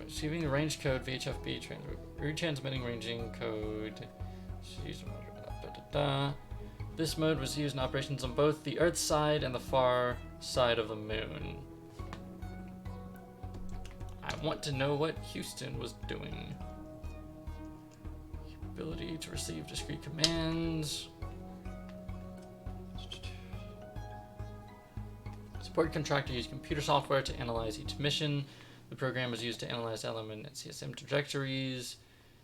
Receiving the range code VHFB, retransmitting ranging code. This mode was used in operations on both the Earth side and the far side of the moon. I want to know what Houston was doing. Ability to receive discrete commands. Support contractor used computer software to analyze each mission. The program was used to analyze element and CSM trajectories.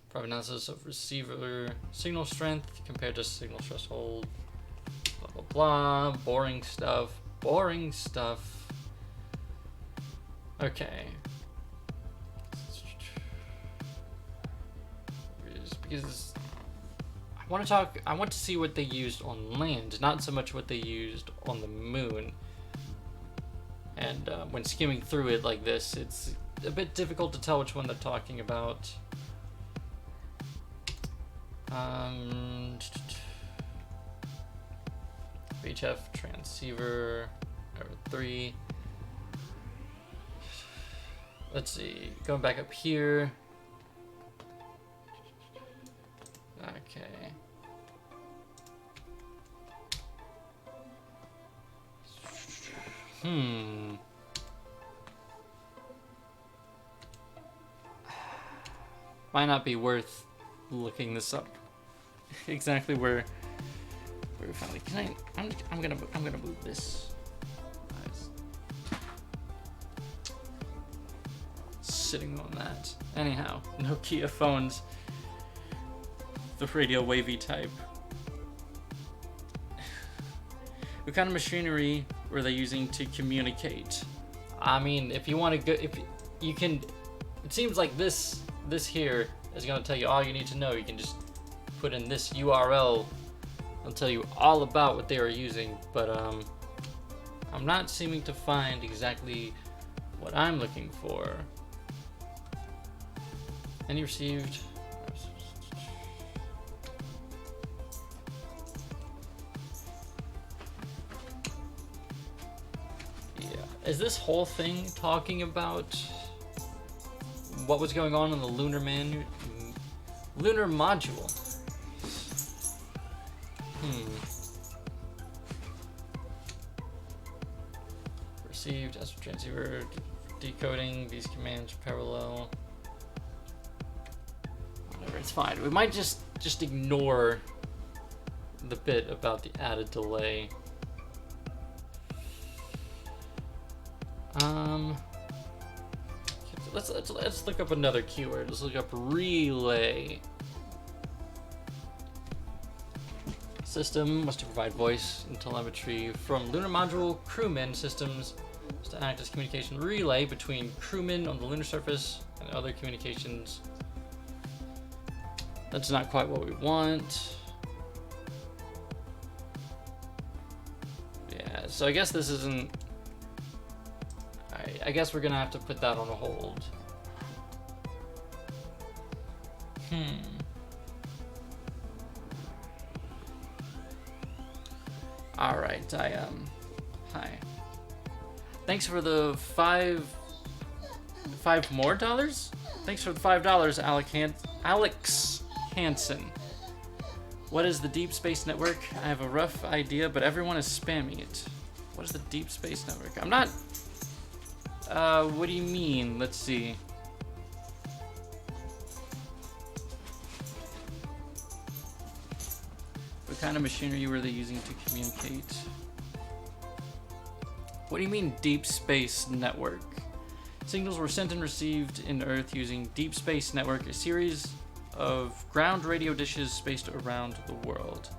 Private analysis of receiver signal strength compared to signal threshold. Blah blah blah. Boring stuff. Boring stuff. Okay. Because I want to see what they used on land, not so much what they used on the moon. And when skimming through it like this, it's a bit difficult to tell which one they're talking about. VHF transceiver number 3. Let's see, going back up here. Okay. Might not be worth looking this up. Exactly where we found it. I'm gonna move this. Sitting on that. Anyhow, Nokia phones. The radio wavy type. What kind of machinery were they using to communicate? I mean, if you want to go, if you can, it seems like this here is going to tell you all you need to know. You can just put in this URL. It'll tell you all about what they were using, but I'm not seeming to find exactly what I'm looking for. Any received? Is this whole thing talking about what was going on in the lunar module? Received as a transceiver, decoding these commands parallel. Whatever, it's fine. We might just ignore the bit about the added delay. Let's look up another keyword. Let's look up relay. System was to provide voice and telemetry from lunar module crewmen systems to act as communication relay between crewmen on the lunar surface and other communications. That's not quite what we want. Yeah, so I guess this isn't. I guess we're gonna have to put that on a hold. All right, hi. Thanks for the $5 more dollars? Thanks for the $5, Alex Hansen. What is the Deep Space Network? I have a rough idea, but everyone is spamming it. What is the Deep Space Network? I'm not. What do you mean? Let's see. What kind of machinery were they using to communicate? What do you mean, Deep Space Network? Signals were sent and received in Earth using Deep Space Network, a series of ground radio dishes spaced around the world.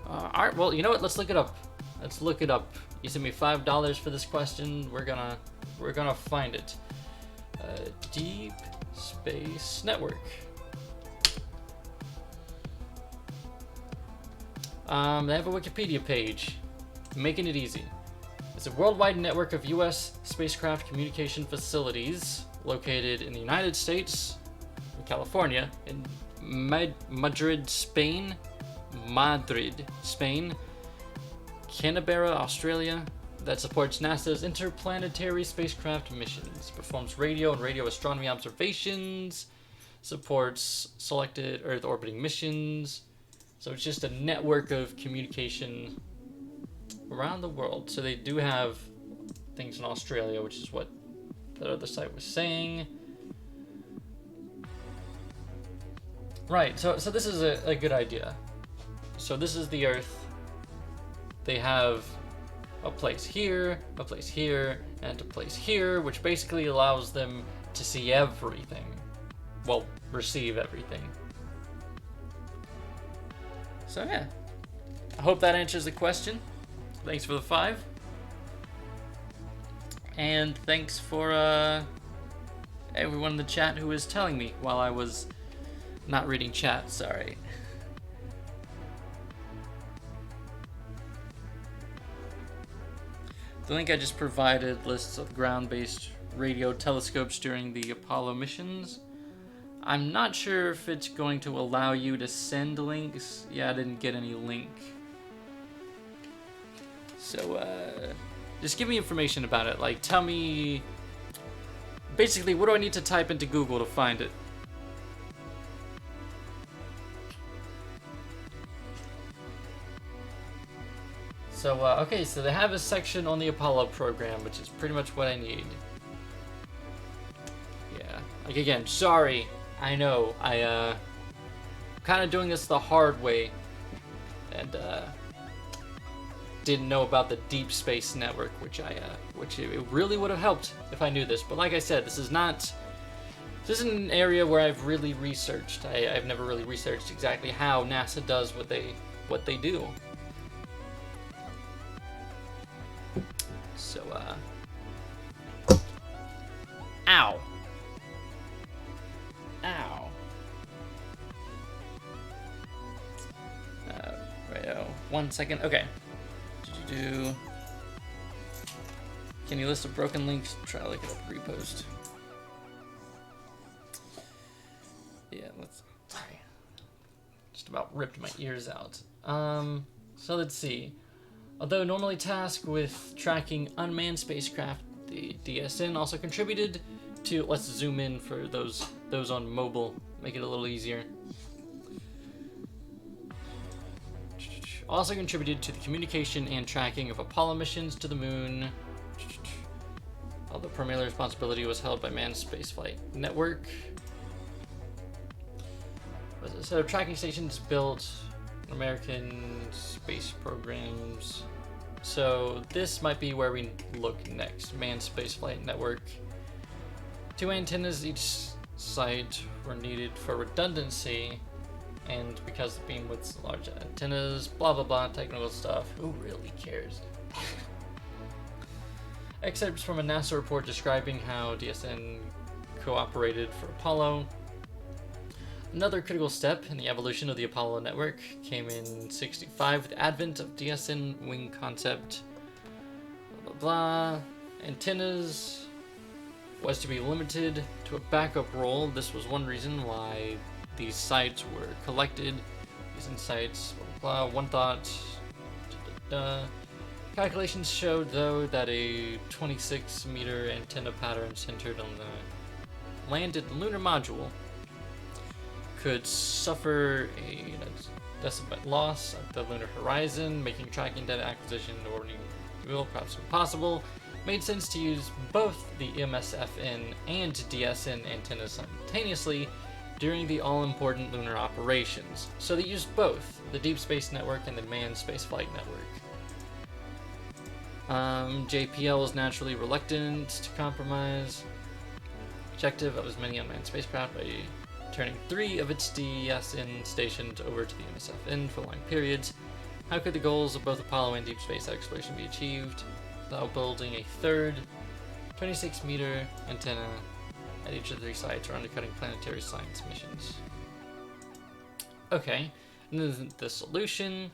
Alright, well, you know what? Let's look it up. Let's look it up. You sent me $5 for this question. We're gonna find it. Deep Space Network. They have a Wikipedia page, making it easy. It's a worldwide network of U.S. spacecraft communication facilities located in the United States, California, in Madrid, Spain, Canberra, Australia, that supports NASA's interplanetary spacecraft missions, performs radio and radio astronomy observations, supports selected Earth orbiting missions. So it's just a network of communication around the world. So they do have things in Australia, which is what that other site was saying. Right, so this is a good idea. So this is the Earth. They have a place here, and a place here, which basically allows them to see everything. Well, receive everything. So yeah, I hope that answers the question. Thanks for the 5. And thanks for everyone in the chat who was telling me while I was not reading chat, sorry. The link I just provided lists of ground-based radio telescopes during the Apollo missions. I'm not sure if it's going to allow you to send links. Yeah, I didn't get any link. So, just give me information about it. Like, tell me... Basically, what do I need to type into Google to find it? So, okay, so they have a section on the Apollo program, which is pretty much what I need. Yeah, like again, sorry, I know, kind of doing this the hard way, and, didn't know about the Deep Space Network, which it really would have helped if I knew this, but like I said, this isn't an area where I've really researched. I've never really researched exactly how NASA does what they do. So, ow. Right, 1 second, okay. Can you list the broken links? Try to look it up, repost. Yeah, sorry. Just about ripped my ears out. So let's see. Although normally tasked with tracking unmanned spacecraft, the DSN also contributed to, let's zoom in for those on mobile, make it a little easier. Also contributed to the communication and tracking of Apollo missions to the moon. Although primary responsibility was held by Manned Spaceflight Network. Was a set of tracking stations built American space programs. So this might be where we look next. Manned Spaceflight Network. 2 antennas each site were needed for redundancy, and because the beam widths large antennas, blah blah blah, technical stuff. Who really cares? Excerpts from a NASA report describing how DSN cooperated for Apollo. Another critical step in the evolution of the Apollo network came in '65 with the advent of DSN wing concept. Blah blah blah. Antennas was to be limited to a backup role. This was one reason why these sites were collected. These insights, blah, blah, one thought. Calculations showed, though, that a 26-meter antenna pattern centered on the landed lunar module could suffer a decibel loss at the lunar horizon, making tracking data acquisition and orbiting perhaps impossible. Made sense to use both the MSFN and DSN antennas simultaneously during the all-important lunar operations. So they used both, the Deep Space Network and the Manned Spaceflight Network. JPL was naturally reluctant to compromise objective of as many unmanned spacecraft by turning 3 of its DSN stations over to the MSFN for long periods. How could the goals of both Apollo and deep space exploration be achieved without building a third 26-meter antenna at each of the 3 sites or undercutting planetary science missions? Okay, and then the solution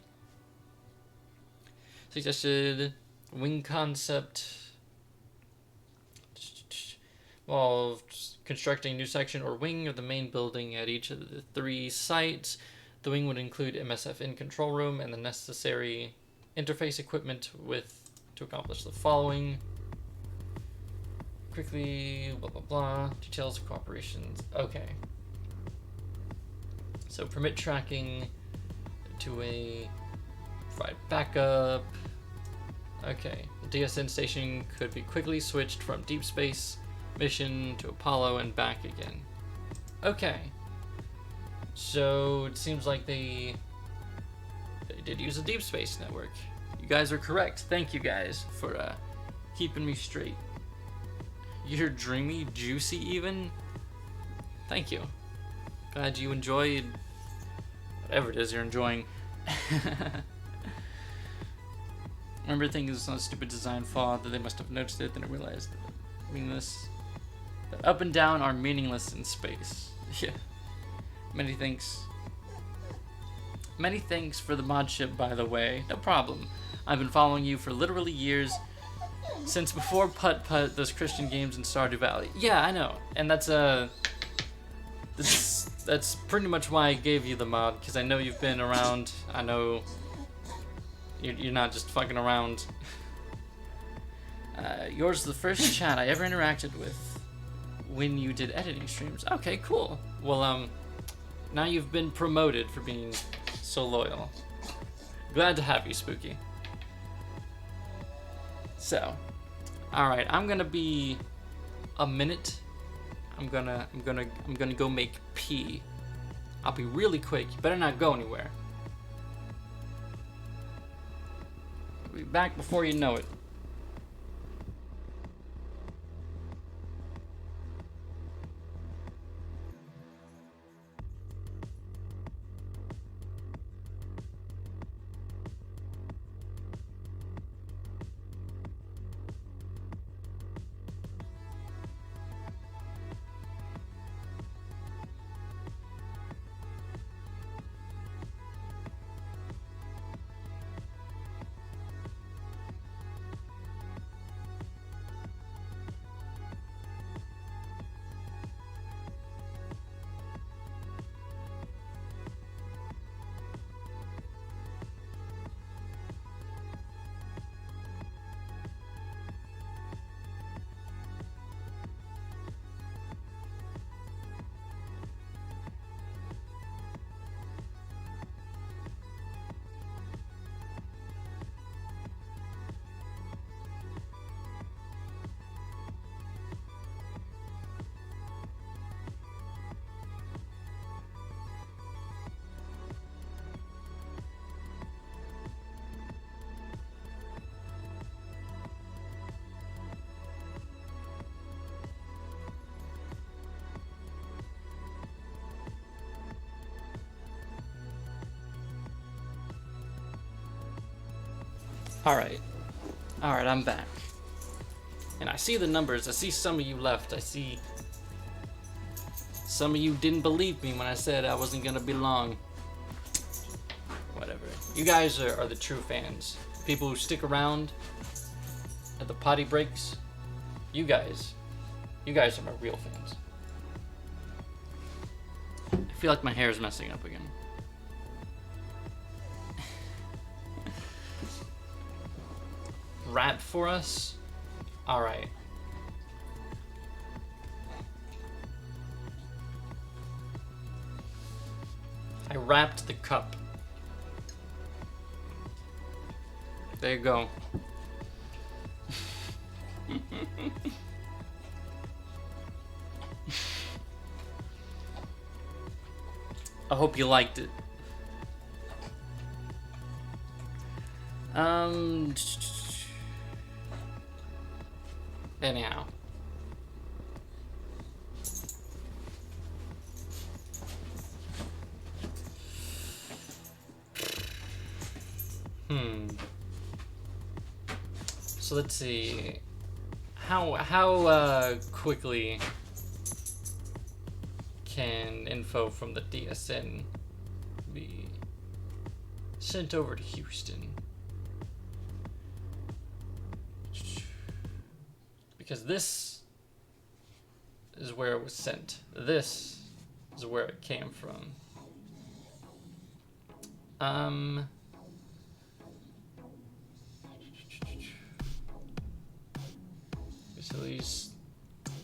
suggested wing concept involved constructing a new section or wing of the main building at each of the 3 sites. The wing would include MSF in control room and the necessary interface equipment to accomplish the following. Quickly, blah, blah, blah. Details of cooperations. Okay. So permit tracking to provide backup. Okay. The DSN station could be quickly switched from deep space mission to Apollo and back again. Okay. So it seems like they did use a deep space network. You guys are correct. Thank you guys for keeping me straight. You're dreamy, juicy even? Thank you. Glad you enjoyed whatever it is you're enjoying. Remember things on stupid design flaw that they must have noticed it, then I realized that meaningless. That up and down are meaningless in space. Yeah. Many thanks. Many thanks for the mod ship, by the way. No problem. I've been following you for literally years. Since before Putt Putt, those Christian games in Stardew Valley. Yeah, I know. And that's pretty much why I gave you the mod, because I know you've been around. I know you're not just fucking around. Yours is the first chat I ever interacted with when you did editing streams. Okay, cool. Well, now you've been promoted for being so loyal. Glad to have you, Spooky. So, all right, I'm gonna be a minute. I'm gonna go make pee. I'll be really quick. You better not go anywhere. I'll be back before you know it. Alright, I'm back. And I see the numbers, I see some of you left, I see some of you didn't believe me when I said I wasn't gonna be long. Whatever. You guys are the true fans. People who stick around at the potty breaks. You guys are my real fans. I feel like my hair is messing up again. Rap for us? Alright. I wrapped the cup. There you go. I hope you liked it. Anyhow. So let's see. How quickly can info from the DSN be sent over to Houston? Because this is where it was sent. This is where it came from. Facilities.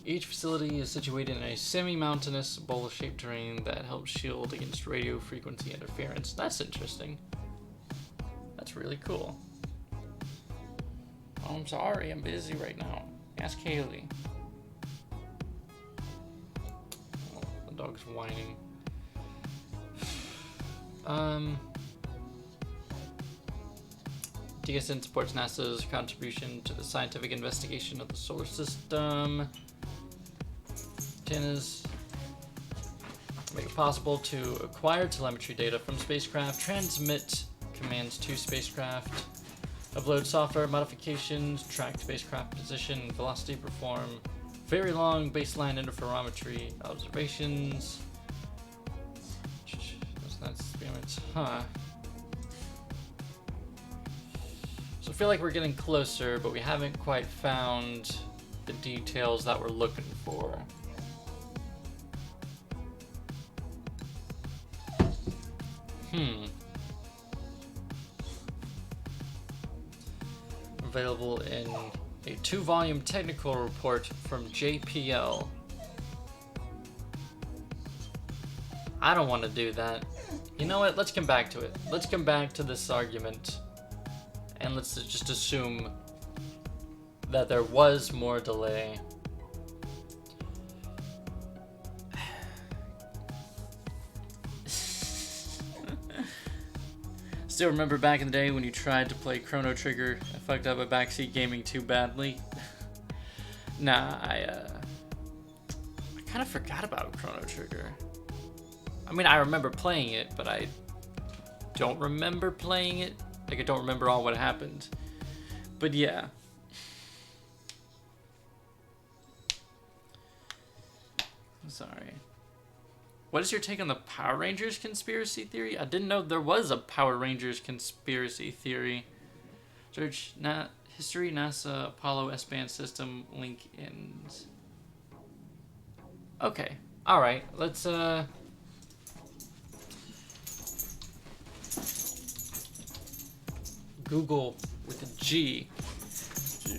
Each facility is situated in a semi-mountainous bowl-shaped terrain that helps shield against radio frequency interference. That's interesting. That's really cool. Oh, I'm sorry, I'm busy right now. Ask Haley. Oh, the dog's whining. DSN supports NASA's contribution to the scientific investigation of the solar system. Antennas make it possible to acquire telemetry data from spacecraft, transmit commands to spacecraft, upload software modifications, track spacecraft position and velocity, perform very long baseline interferometry observations. That's experiments, huh? So I feel like we're getting closer, but we haven't quite found the details that we're looking for. Available in a 2-volume technical report from JPL. I don't want to do that. You know what? Let's come back to it. Let's come back to this argument. And let's just assume that there was more delay. Still remember back in the day when you tried to play Chrono Trigger and fucked up a backseat gaming too badly? Nah, I kind of forgot about Chrono Trigger. I mean, I remember playing it, but I don't remember playing it. Like, I don't remember all what happened. But yeah. Sorry. What is your take on the Power Rangers conspiracy theory? I didn't know there was a Power Rangers conspiracy theory. Search history, NASA, Apollo S-band system, link ends. Okay. Alright, let's Google with a G.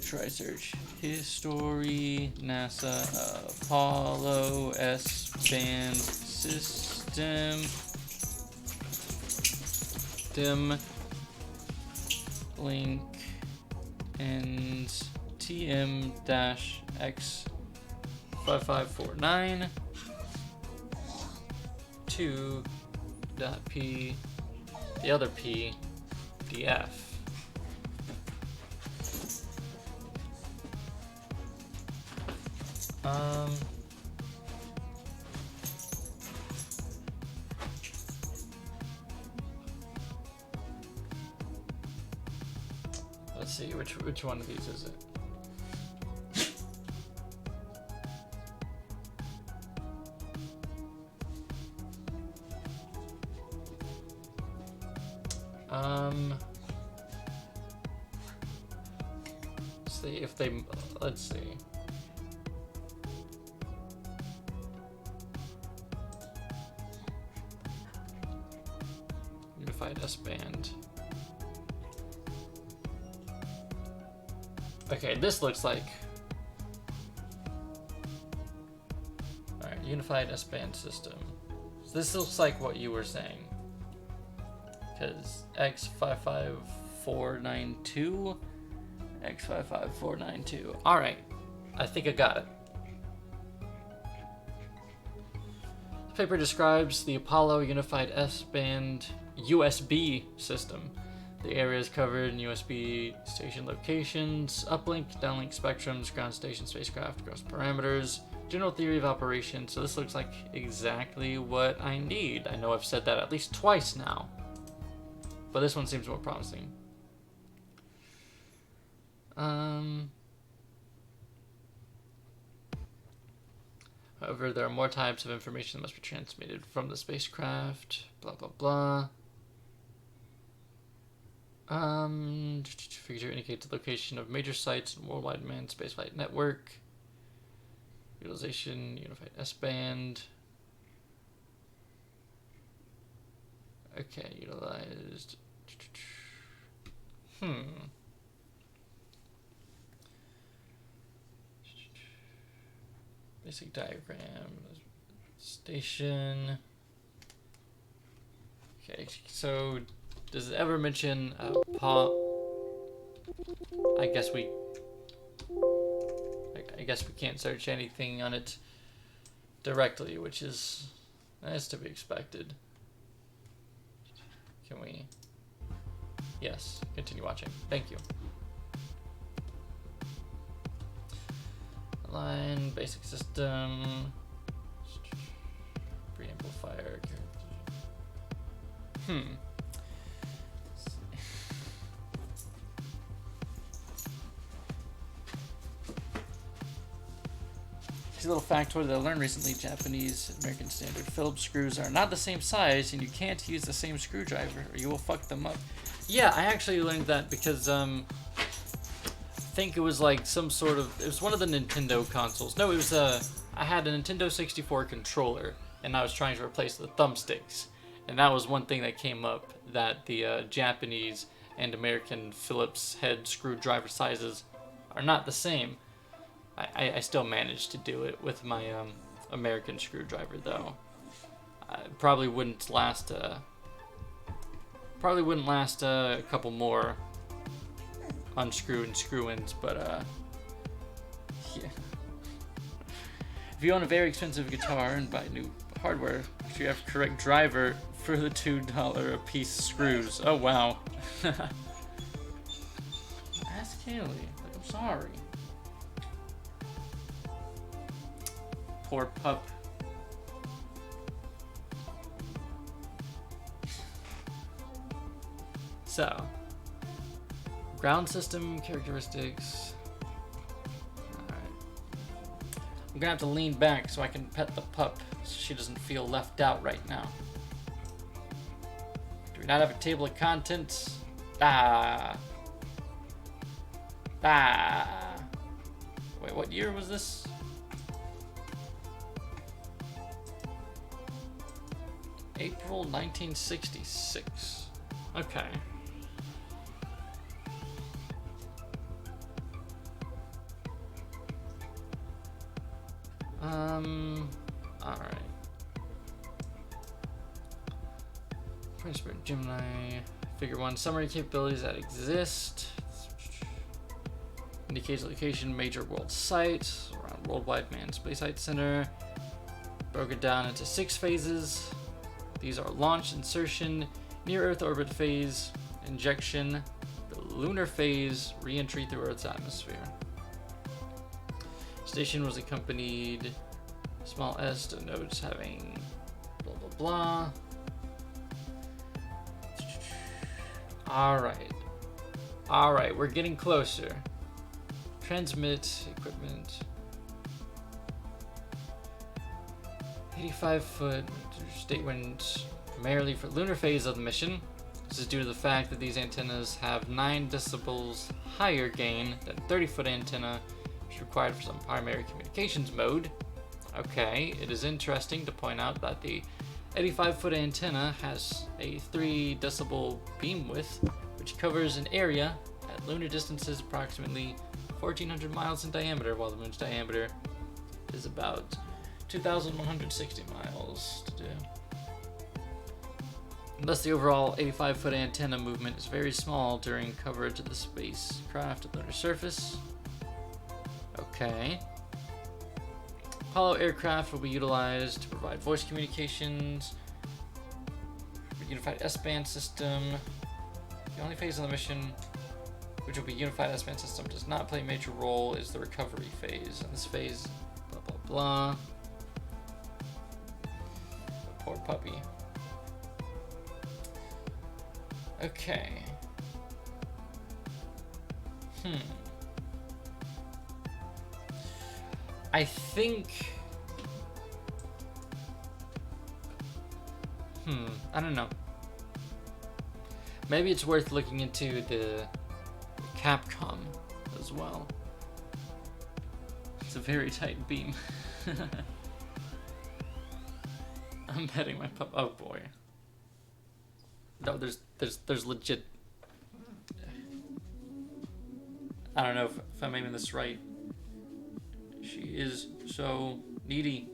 Try search. History, NASA, Apollo S-band system. Link and TM-X5549 2.P, the other P, DF. Let's see, which one of these is it? See if they, let's see. Unified S-band. Okay, this looks like... Alright, unified S-band system. So this looks like what you were saying. Because X55492... X55492. Alright, I think I got it. The paper describes the Apollo Unified S-band USB system. The areas covered in USB station locations, uplink, downlink spectrums, ground station spacecraft, gross parameters, general theory of operation. So this looks like exactly what I need. I know I've said that at least twice now, but this one seems more promising. However, there are more types of information that must be transmitted from the spacecraft, blah, blah, blah. Figure indicates the location of major sites in worldwide manned spaceflight network. Utilization, unified S-band. Okay, utilized. Basic diagram. Station. Okay, so does it ever mention I guess we can't search anything on it directly, which is to be expected. Can we? Yes, continue watching. Thank you. Line, basic system, preamplifier. Here's a little factoid that I learned recently. Japanese American standard Phillips screws are not the same size, and you can't use the same screwdriver or you will fuck them up. Yeah, I actually learned that because I think it was like some sort of, it was one of the Nintendo consoles. No, it was I had a Nintendo 64 controller and I was trying to replace the thumbsticks, and that was one thing that came up, that the Japanese and American Phillips head screwdriver sizes are not the same. I still managed to do it with my American screwdriver though. Probably wouldn't last a couple more unscrew and screw-ins, but yeah. If you own a very expensive guitar and buy new hardware, make sure you have correct driver for the $2 a piece screws. Oh wow. Ask Kaylee. Like, I'm sorry. Poor pup. So, ground system characteristics. Alright. I'm gonna have to lean back so I can pet the pup so she doesn't feel left out right now. Do we not have a table of contents? Wait, what year was this? April 1966. Okay. Alright. Princeton Gemini. Figure 1. Summary capabilities that exist. Indicates location, major world sites, around Worldwide Manned Space Flight Center. Broken down into 6 phases. These are launch, insertion, near-Earth orbit phase, injection, the lunar phase, re-entry through Earth's atmosphere. Station was accompanied small s to notes having blah blah blah. Alright, we're getting closer. Transmit equipment. 85-foot state wind, primarily for lunar phase of the mission. This is due to the fact that these antennas have 9 decibels higher gain than 30-foot antenna, which is required for some primary communications mode. Okay, it is interesting to point out that the 85-foot antenna has a 3 decibel beam width, which covers an area at lunar distances approximately 1,400 miles in diameter, while the moon's diameter is about 2,160 miles to do. Thus, the overall 85-foot antenna movement is very small during coverage of the spacecraft at lunar surface. Okay. Apollo aircraft will be utilized to provide voice communications, unified S-band system. The only phase of the mission which will be unified S-band system does not play a major role is the recovery phase. And this phase, blah blah blah. Poor puppy. Okay. I think... I don't know. Maybe it's worth looking into the Capcom as well. It's a very tight beam. I'm petting my pup. Oh boy. No, there's legit. I don't know if I'm aiming this right. She is so needy.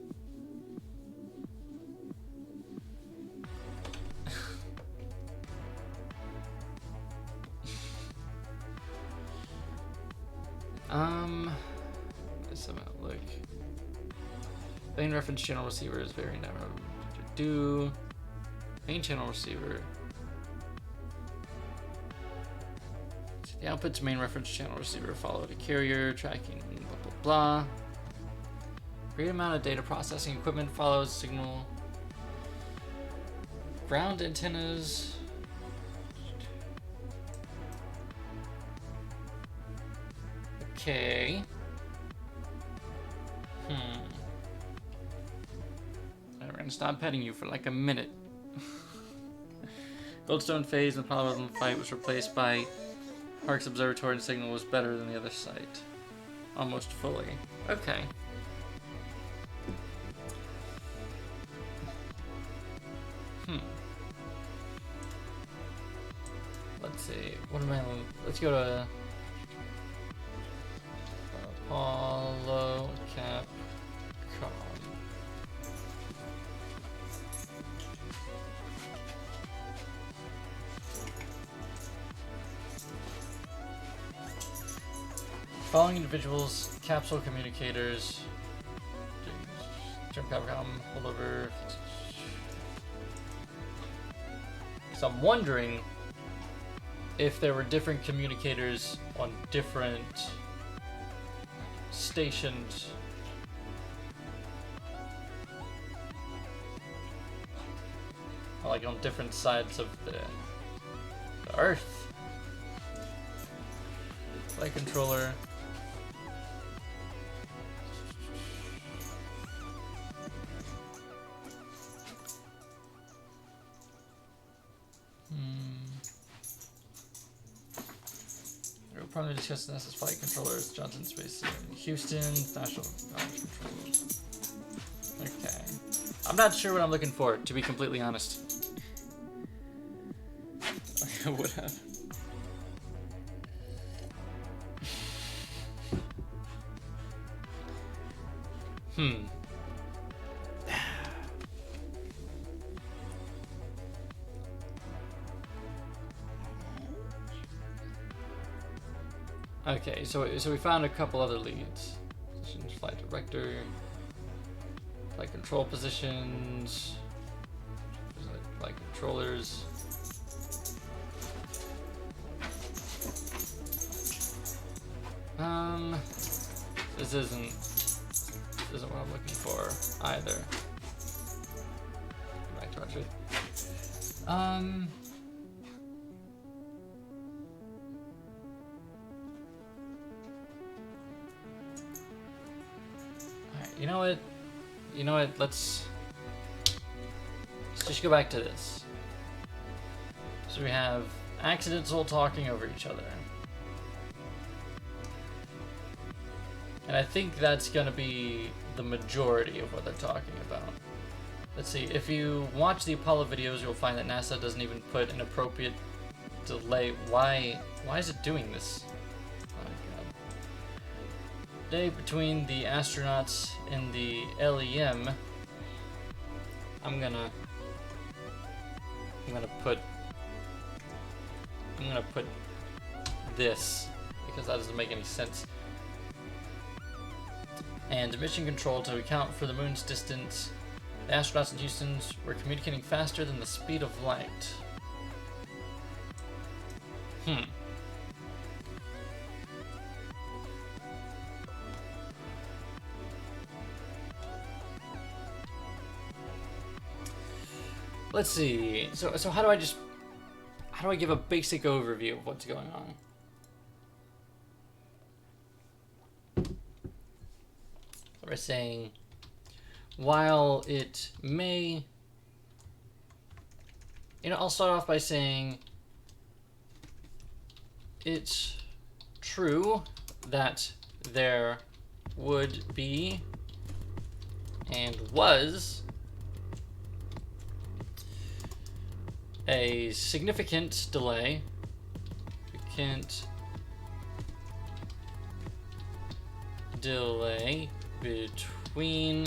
Let's have a look. Main reference channel receiver is very narrow. Main channel receiver. The output to main reference channel receiver follow to carrier tracking. Blah blah blah. Great amount of data processing equipment follows signal. Ground antennas. Okay. We're gonna stop petting you for like a minute. Goldstone phase in the Palsmar fight was replaced by Park's observatory, and signal was better than the other site. Almost fully. Okay. Let's see. What am I on? Let's go to Apollo Capcom. Following individuals, capsule communicators, Capcom, holdover. So I'm wondering if there were different communicators on different stations. Like on different sides of the Earth. Flight controller. We'll probably discuss the NASA's flight controllers, Johnson Space in Houston, National Knowledge Controllers. Okay. I'm not sure what I'm looking for, to be completely honest. I would have. Okay, so we found a couple other leads. Positions, flight director, flight control positions, flight controllers. This isn't what I'm looking for either. Go back to our tree. Alright, you know what, let's just go back to this. So we have accidents all talking over each other. And I think that's going to be the majority of what they're talking about. Let's see, if you watch the Apollo videos, you'll find that NASA doesn't even put an appropriate delay. Why is it doing this? Oh my god. Day between the astronauts and the LEM. I'm gonna put this, because that doesn't make any sense. And mission control to account for the moon's distance. The astronauts in Houston were communicating faster than the speed of light. Let's see. So how do I give a basic overview of what's going on? We're saying, while it may, I'll start off by saying it's true that there would be and was a significant delay. Between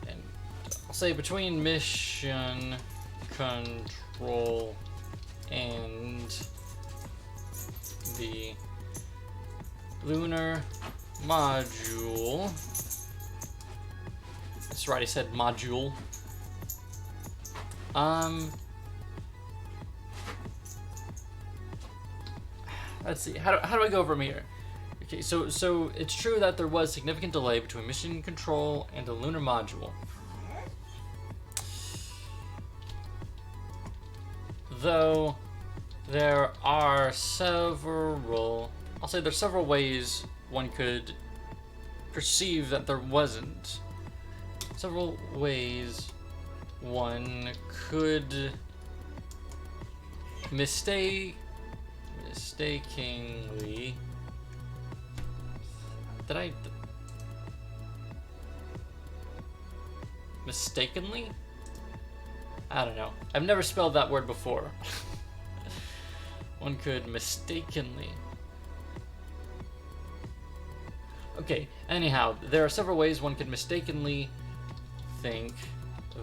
and I'll say between mission control and the lunar module. That's right, I said module. Let's see. How do I go from here? Okay, so it's true that there was significant delay between mission control and the lunar module. Though there are several, I'll say there's several ways one could perceive that there wasn't. Several ways one could mistakenly, mistakenly? I don't know. I've never spelled that word before. One could mistakenly. Okay, anyhow, there are several ways one could mistakenly think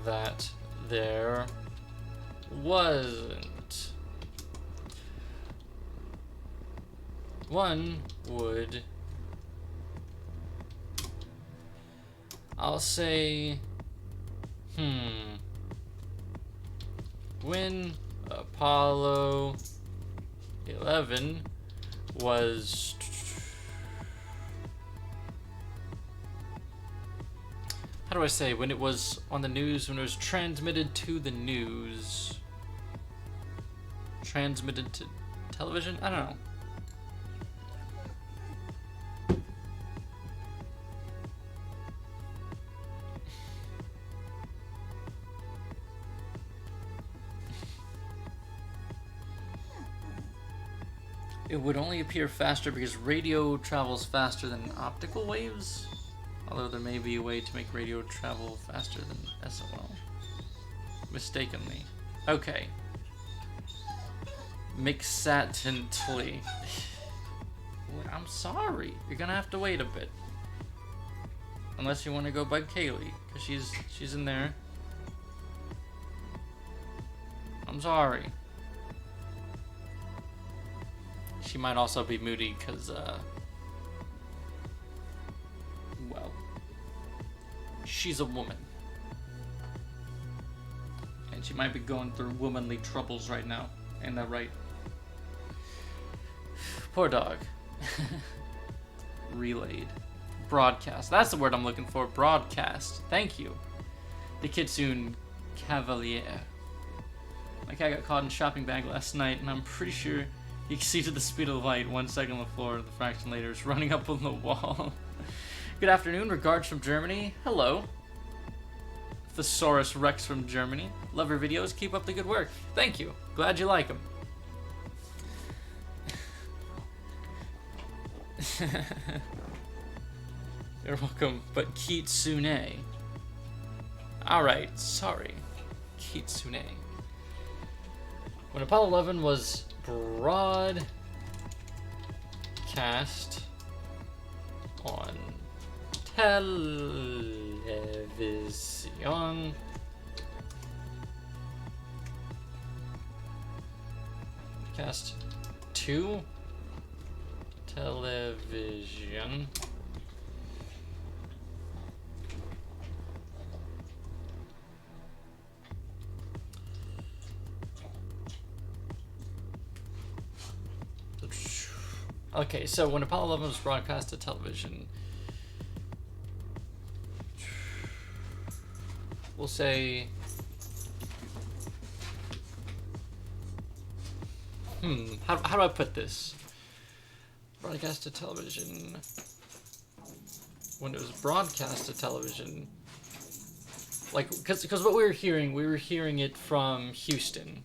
that there wasn't. One would, I'll say, when Apollo 11 was how do I say, when it was on the news, when it was transmitted to the news, transmitted to television? I don't know. It would only appear faster because radio travels faster than optical waves. Although there may be a way to make radio travel faster than SOL. Mistakenly. Okay. Mixatently. I'm sorry. You're gonna have to wait a bit. Unless you want to go bug Kaylee, because she's in there. I'm sorry. She might also be moody because, well, she's a woman. And she might be going through womanly troubles right now. Ain't that right? Poor dog. Relayed. Broadcast. That's the word I'm looking for. Broadcast. Thank you. The Kitsune Cavalier. My cat got caught in a shopping bag last night, and I'm pretty sure he exceeded the speed of light 1 second on the floor. The fraction later is running up on the wall. Good afternoon. Regards from Germany. Hello. Thesaurus Rex from Germany. Love your videos. Keep up the good work. Thank you. Glad you like them. You're welcome. But Kitsune. Alright. Sorry. Kitsune. When Apollo 11 was broadcast on television, cast 2 television, okay, so when Apollo 11 was broadcast to television, we'll say, how do I put this? Broadcast to television. When it was broadcast to television, like, because what we were hearing it from Houston.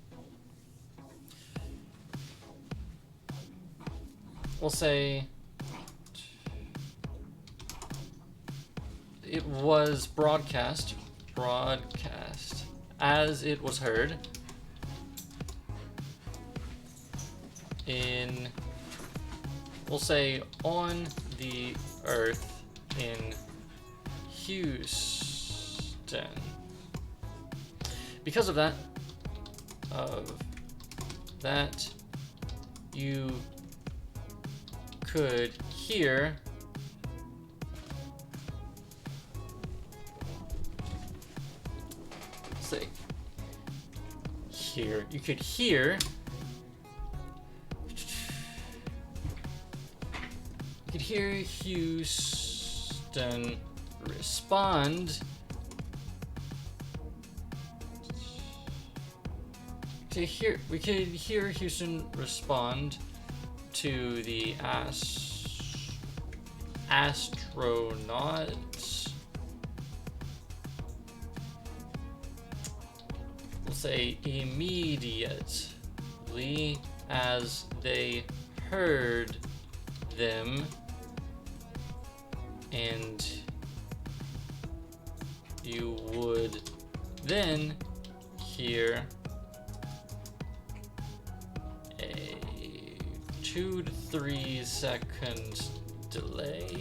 we'll say it was broadcast as it was heard in, we'll say, on the Earth in Houston. Because of that, you could hear you could hear Houston respond we could hear Houston respond to the astronauts. We'll say immediately as they heard them, and you would then hear a 2 to 3 second delay.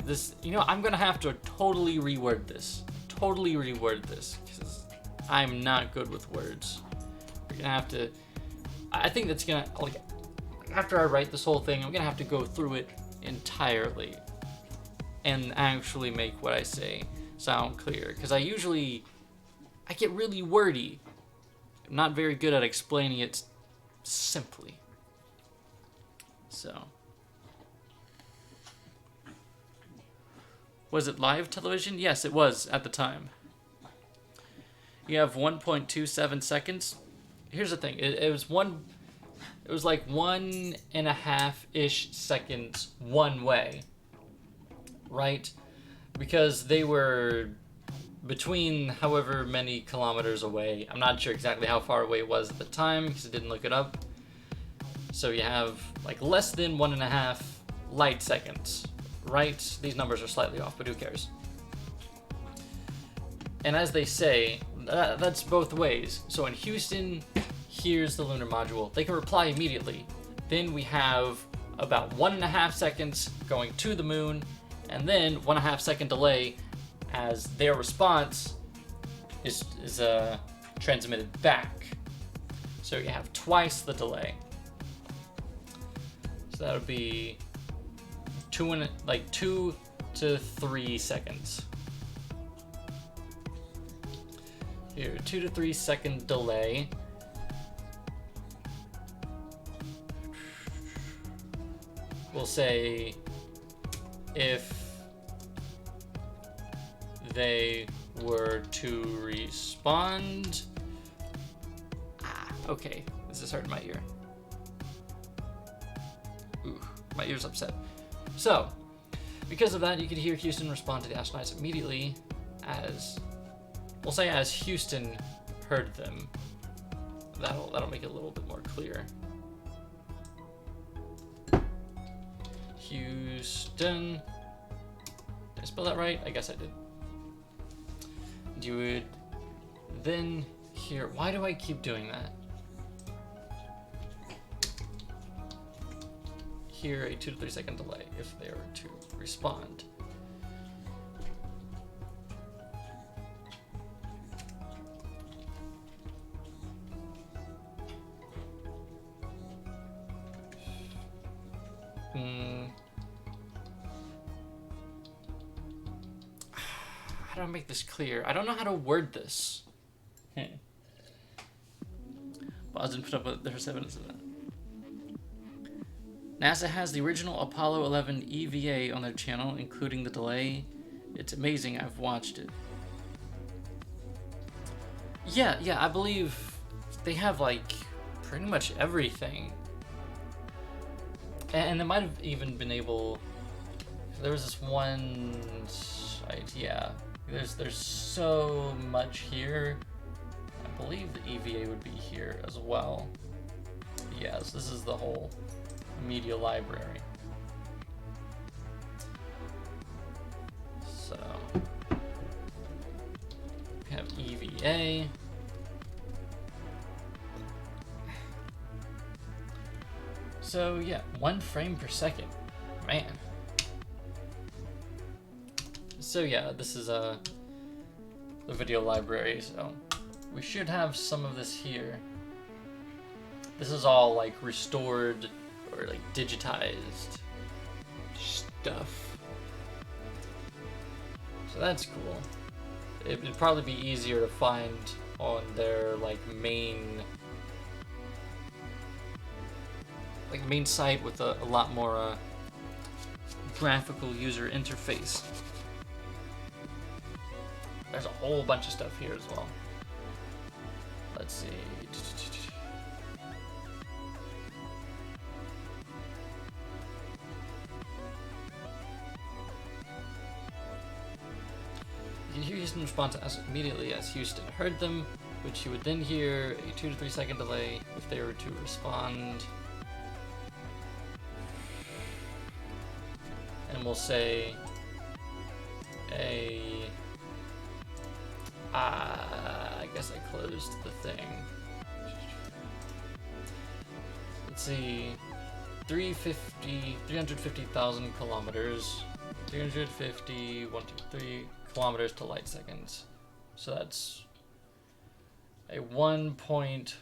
This, I'm gonna have to totally reword this because I'm not good with words. We're gonna have to, I think that's gonna, like, after I write this whole thing, I'm gonna have to go through it entirely and actually make what I say sound clear, because I get really wordy. I'm not very good at explaining it simply. So, was it live television? Yes, it was at the time. You have 1.27 seconds. Here's the thing. It was like 1.5-ish seconds one way, right? Because they were between however many kilometers away. I'm not sure exactly how far away it was at the time because I didn't look it up. So you have like less than 1.5 light seconds, right? These numbers are slightly off, but who cares? And as they say, that's both ways. So when Houston hears the lunar module, they can reply immediately. Then we have about 1.5 seconds going to the moon, and then 1.5 second delay as their response is transmitted back. So you have twice the delay. So that would be 2 to 3 seconds. Here, 2 to 3 second delay. We'll say if they were to respond. Okay, this is hurting my ear. Ooh, my ear's upset. So, because of that, you could hear Houston respond to the astronauts immediately as, we'll say as Houston heard them. That'll make it a little bit more clear. Houston. Did I spell that right? I guess I did. You would then hear, why do I keep doing that? Hear a 2 to 3 second delay if they were to respond. How do I make this clear? I don't know how to word this. Boz didn't put up with, there's evidence of that. NASA has the original Apollo 11 EVA on their channel, including the delay. It's amazing, I've watched it. Yeah, I believe they have like pretty much everything. And they might have even been able, there was this one site, yeah. There's so much here. believe the EVA would be here as well. Yes, this is the whole media library. So we have EVA. So yeah, 1 frame per second, man. So yeah, this is the video library, so we should have some of this here. This is all like restored or like digitized stuff. So that's cool. It'd probably be easier to find on their like main site with a lot more graphical user interface. There's a whole bunch of stuff here as well. Let's see. You can hear Houston respond to us immediately as Houston heard them, which you would then hear a 2 to 3 second delay if they were to respond. And we'll say I guess I closed the thing. Let's see, 350,000 kilometers, 350, 1, 2, 3 kilometers to light seconds. So that's a 1.1,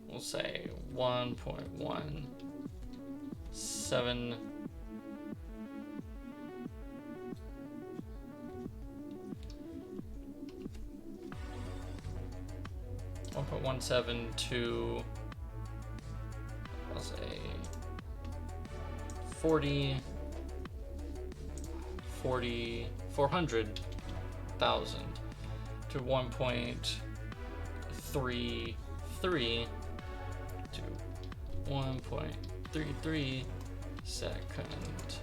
we'll say 1.17 to, I'll say 400,000 to 1.33 to 1.33 second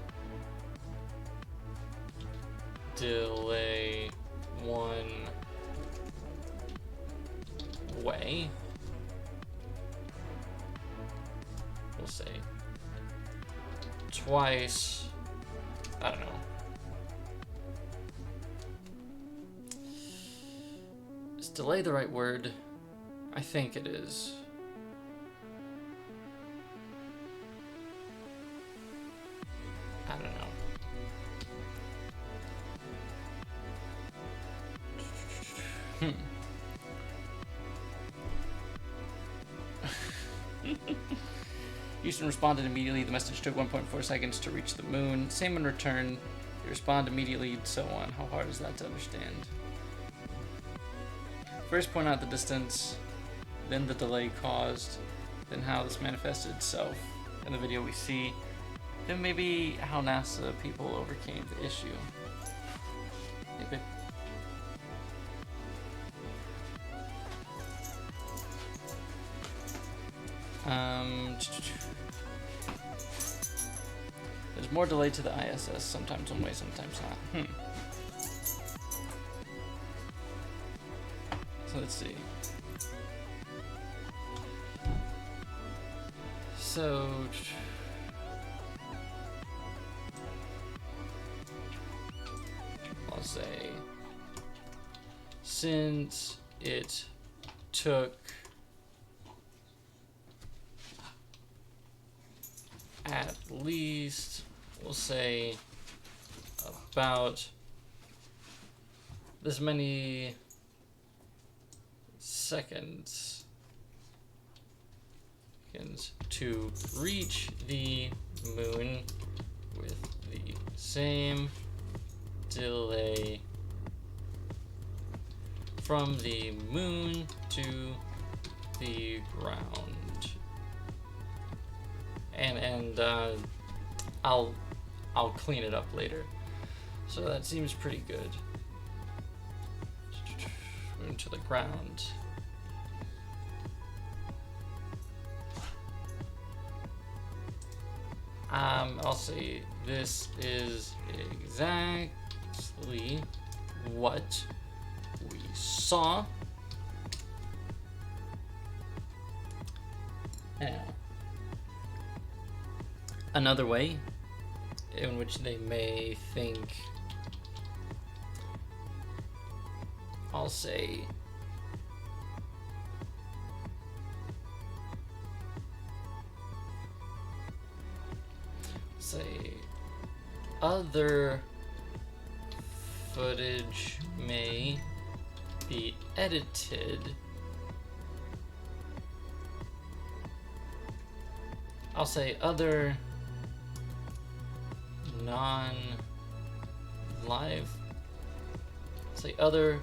delay one way. We'll say twice. I don't know. Is delay the right word? I think it is. I don't know. Houston responded immediately. The message took 1.4 seconds to reach the moon. Same in return. You respond immediately, so on. How hard is that to understand? First point out the distance, then the delay caused, then how this manifested itself in the video we see, then maybe how NASA people overcame the issue. Maybe. There's more delay to the ISS, sometimes one way, sometimes not. So let's see. So I'll say since it took at least, we'll say about this many seconds to reach the moon with the same delay from the moon to the ground. And I'll clean it up later. So that seems pretty good. Moon to the ground. I'll say this is exactly what we saw. Now, another way in which they may think, I'll say, other footage may be edited. I'll say other non-live, say other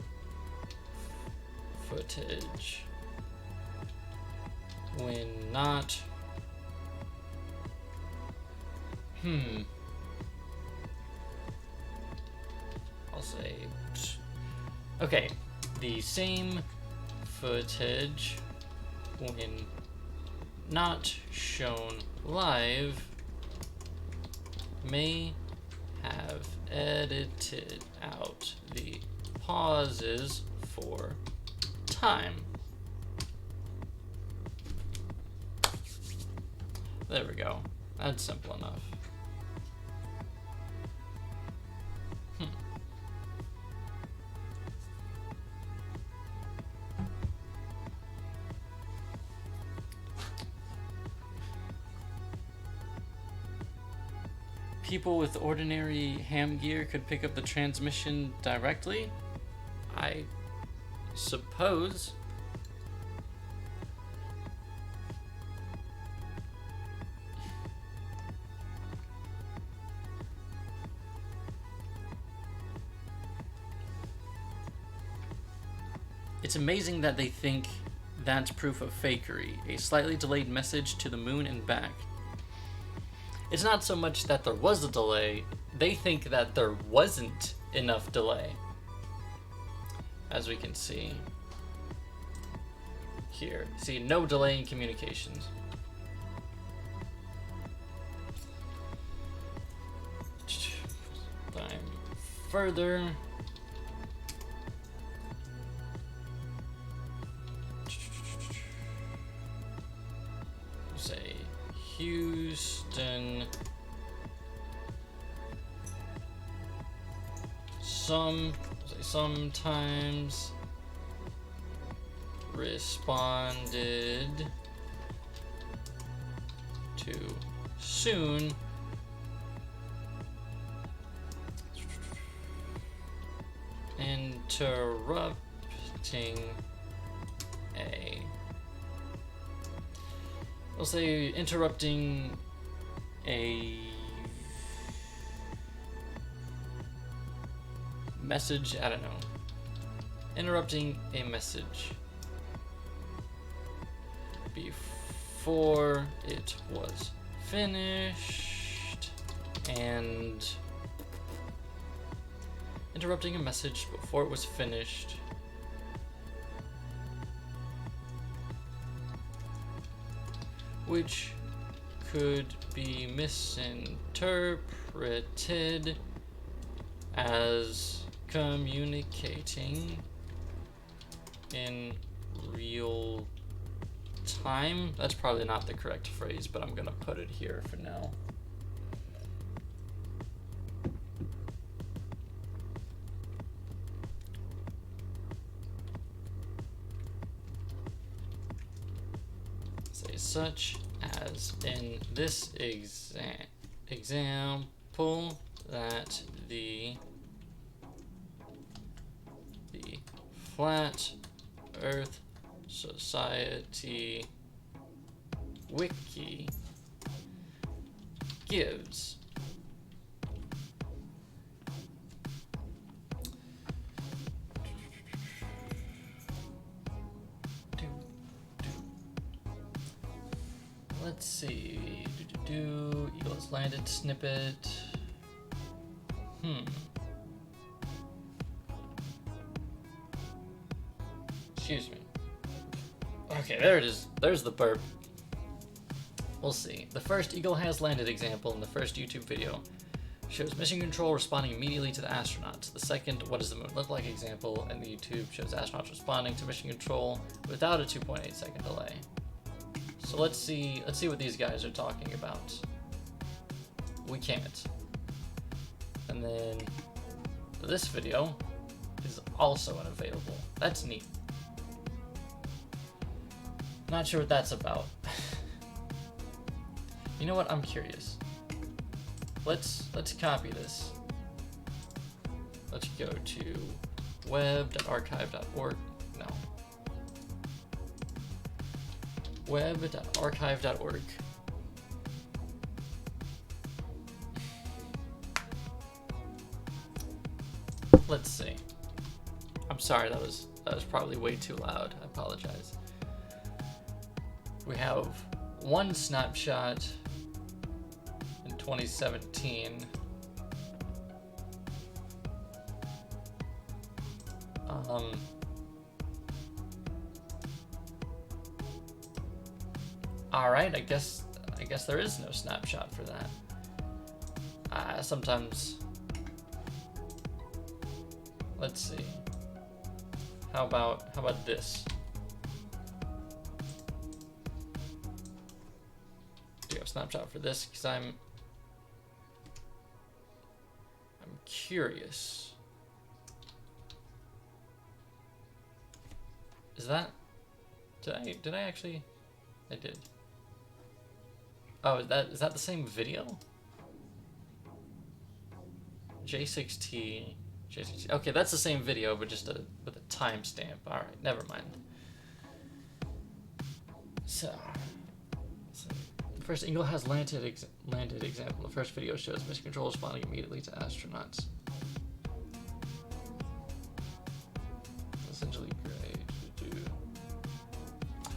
footage when not I'll say okay, the same footage when not shown live may have edited out the pauses for time. There we go. That's simple enough. People with ordinary ham gear could pick up the transmission directly? I suppose. It's amazing that they think that's proof of fakery, a slightly delayed message to the moon and back. It's not so much that there was a delay, they think that there wasn't enough delay. As we can see here. See, no delay in communications. Time further. Say Houston. Sometimes responded too soon. Interrupting a, we'll say interrupting a message, I don't know. Interrupting a message before it was finished, and interrupting a message before it was finished. Which could be misinterpreted as communicating in real time. That's probably not the correct phrase, but I'm gonna put it here for now. Say such as in this example that the Flat Earth Society wiki gives. Let's see. Eagle has landed snippet. Excuse me. Okay, there it is. There's the burp. We'll see. The first Eagle has landed example in the first YouTube video shows mission control responding immediately to the astronauts. The second, what does the moon look like example, and the YouTube shows astronauts responding to mission control without a 2.8 second delay. So let's see what these guys are talking about. We can't. And then this video is also unavailable. That's neat. Not sure what that's about. You know what? I'm curious. Let's copy this. Let's go to web.archive.org. No. web.archive.org. Let's see. I'm sorry, that was probably way too loud. I apologize. We have one snapshot in 2017. All right, I guess there is no snapshot for that. Sometimes. Let's see. How about this? Do you have a snapshot for this? Because I'm curious. Is that? Did I actually? I did. Oh, is that the same video? J6T. Okay, that's the same video, but just with a timestamp. All right, never mind. So, the first Eagle has landed example. The first video shows mission control responding immediately to astronauts. Essentially great.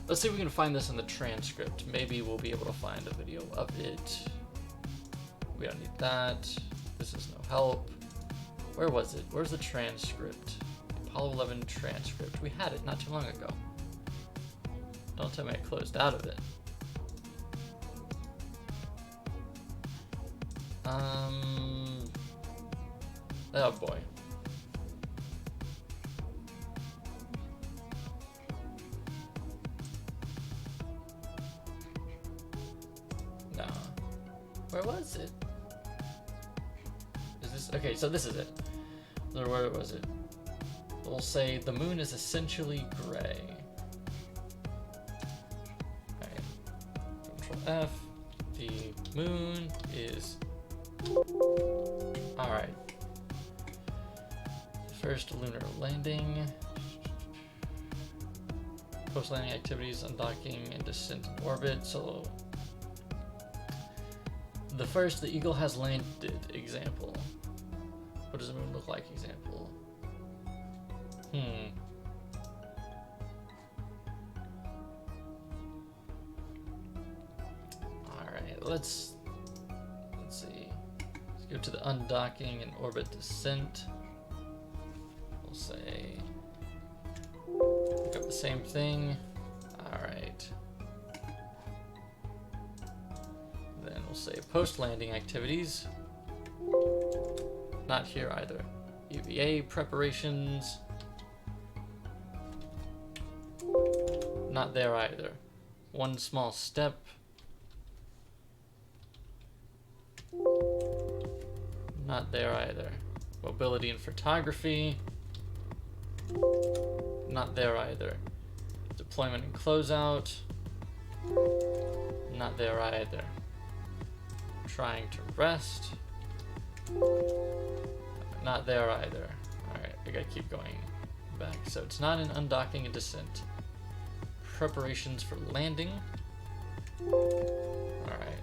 Let's see if we can find this in the transcript. Maybe we'll be able to find a video of it. We don't need that. This is no help. Where was it? Where's the transcript? Apollo 11 transcript. We had it not too long ago. Don't tell me I closed out of it. Oh boy. No. Where was it? Is this okay? So this is it. Or where was it? We'll say the moon is essentially gray. Alright. Control F. The moon is. Alright. First lunar landing. Post-landing activities, undocking and descent in orbit. So the first, the Eagle has landed example. What does the moon look like example? Alright, let's see. Let's go to the undocking and orbit descent. We'll say pick up the same thing. Alright. Then we'll say post-landing activities. Not here either. UVA preparations. Not there either. One small step. Not there either. Mobility and photography. Not there either. Deployment and closeout. Not there either. Trying to rest. Not there either. Alright, I gotta keep going back. So it's not an undocking and descent. Preparations for landing. Alright.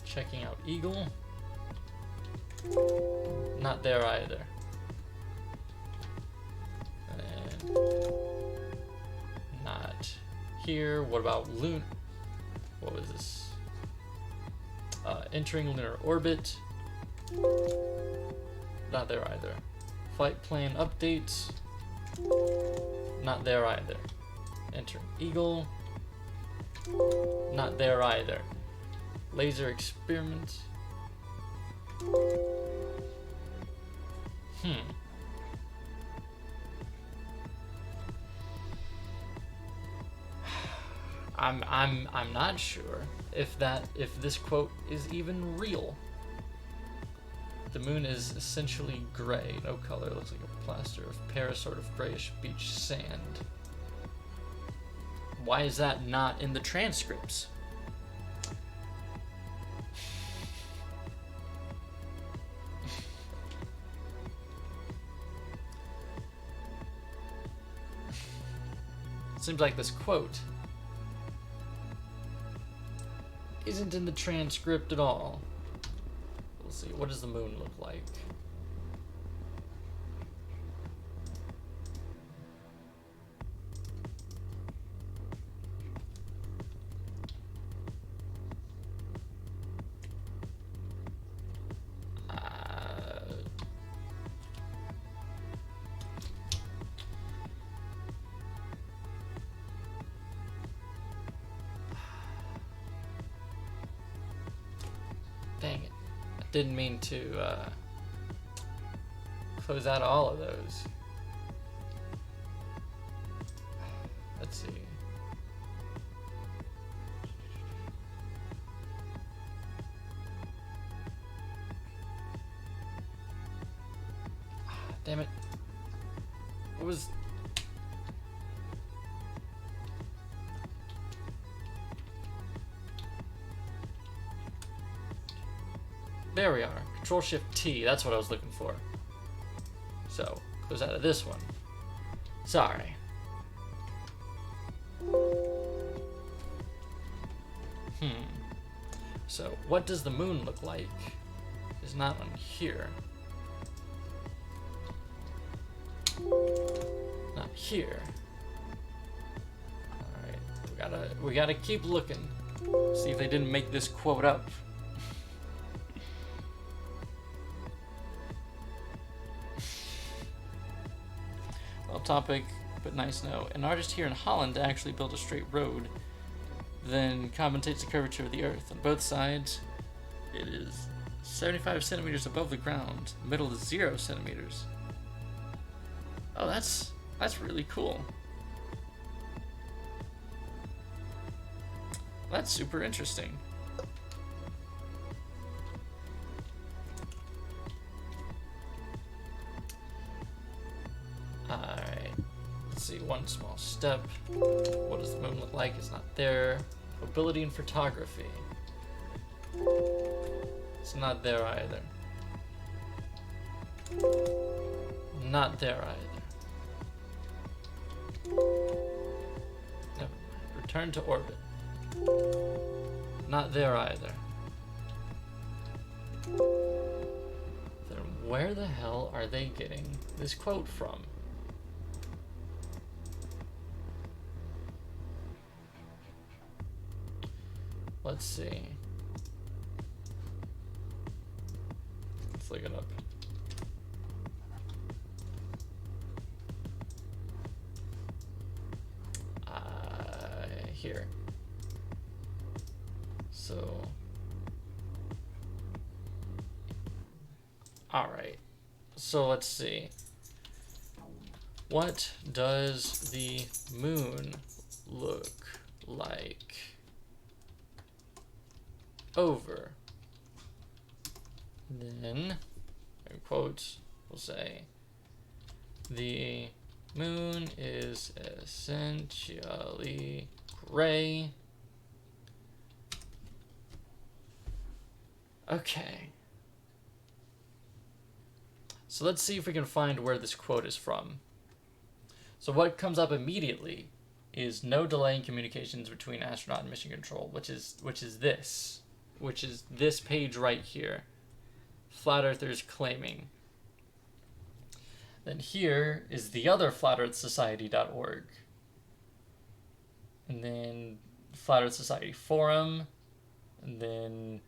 Checking out Eagle. Not there either. And not here. What about Loon? What was this? Entering lunar orbit. Not there either. Flight plan updates. Not there either. Enter Eagle. Not there either. Laser experiment. I'm not sure if this quote is even real. The moon is essentially gray, no color, looks like a plaster of Paris, sort of grayish beach sand. Why is that not in the transcripts? Seems like this quote isn't in the transcript at all. We'll see. What does the moon look like? Dang it. I didn't mean to close out all of those. Let's see. Damn it. What was... There we are. Control-Shift-T. That's what I was looking for. So, close out of this one. Sorry. So, what does the moon look like? Is not on here. Not here. Alright, we gotta keep looking. See if they didn't make this quote up. Well, topic, but nice to know. An artist here in Holland actually built a straight road, then compensates the curvature of the earth. On both sides, it is 75 centimeters above the ground. The middle is 0 centimeters. Oh, that's really cool. That's super interesting. Alright, let's see, one small step. What does the moon look like? It's not there. Mobility and photography. It's not there either. Not there either. Never mind. Return to orbit. Not there either. Then where the hell are they getting this quote from? Let's see. Let's look it up. Here. So, all right. So let's see. What does the moon look like over? Then, in quotes, we'll say, the moon is essentially gray. Okay. So let's see if we can find where this quote is from. So what comes up immediately is no delay in communications between astronaut and mission control, which is this page right here. Flat Earthers claiming. Then here is the other flatearthsociety.org. And then Flat Earth Society Forum, and then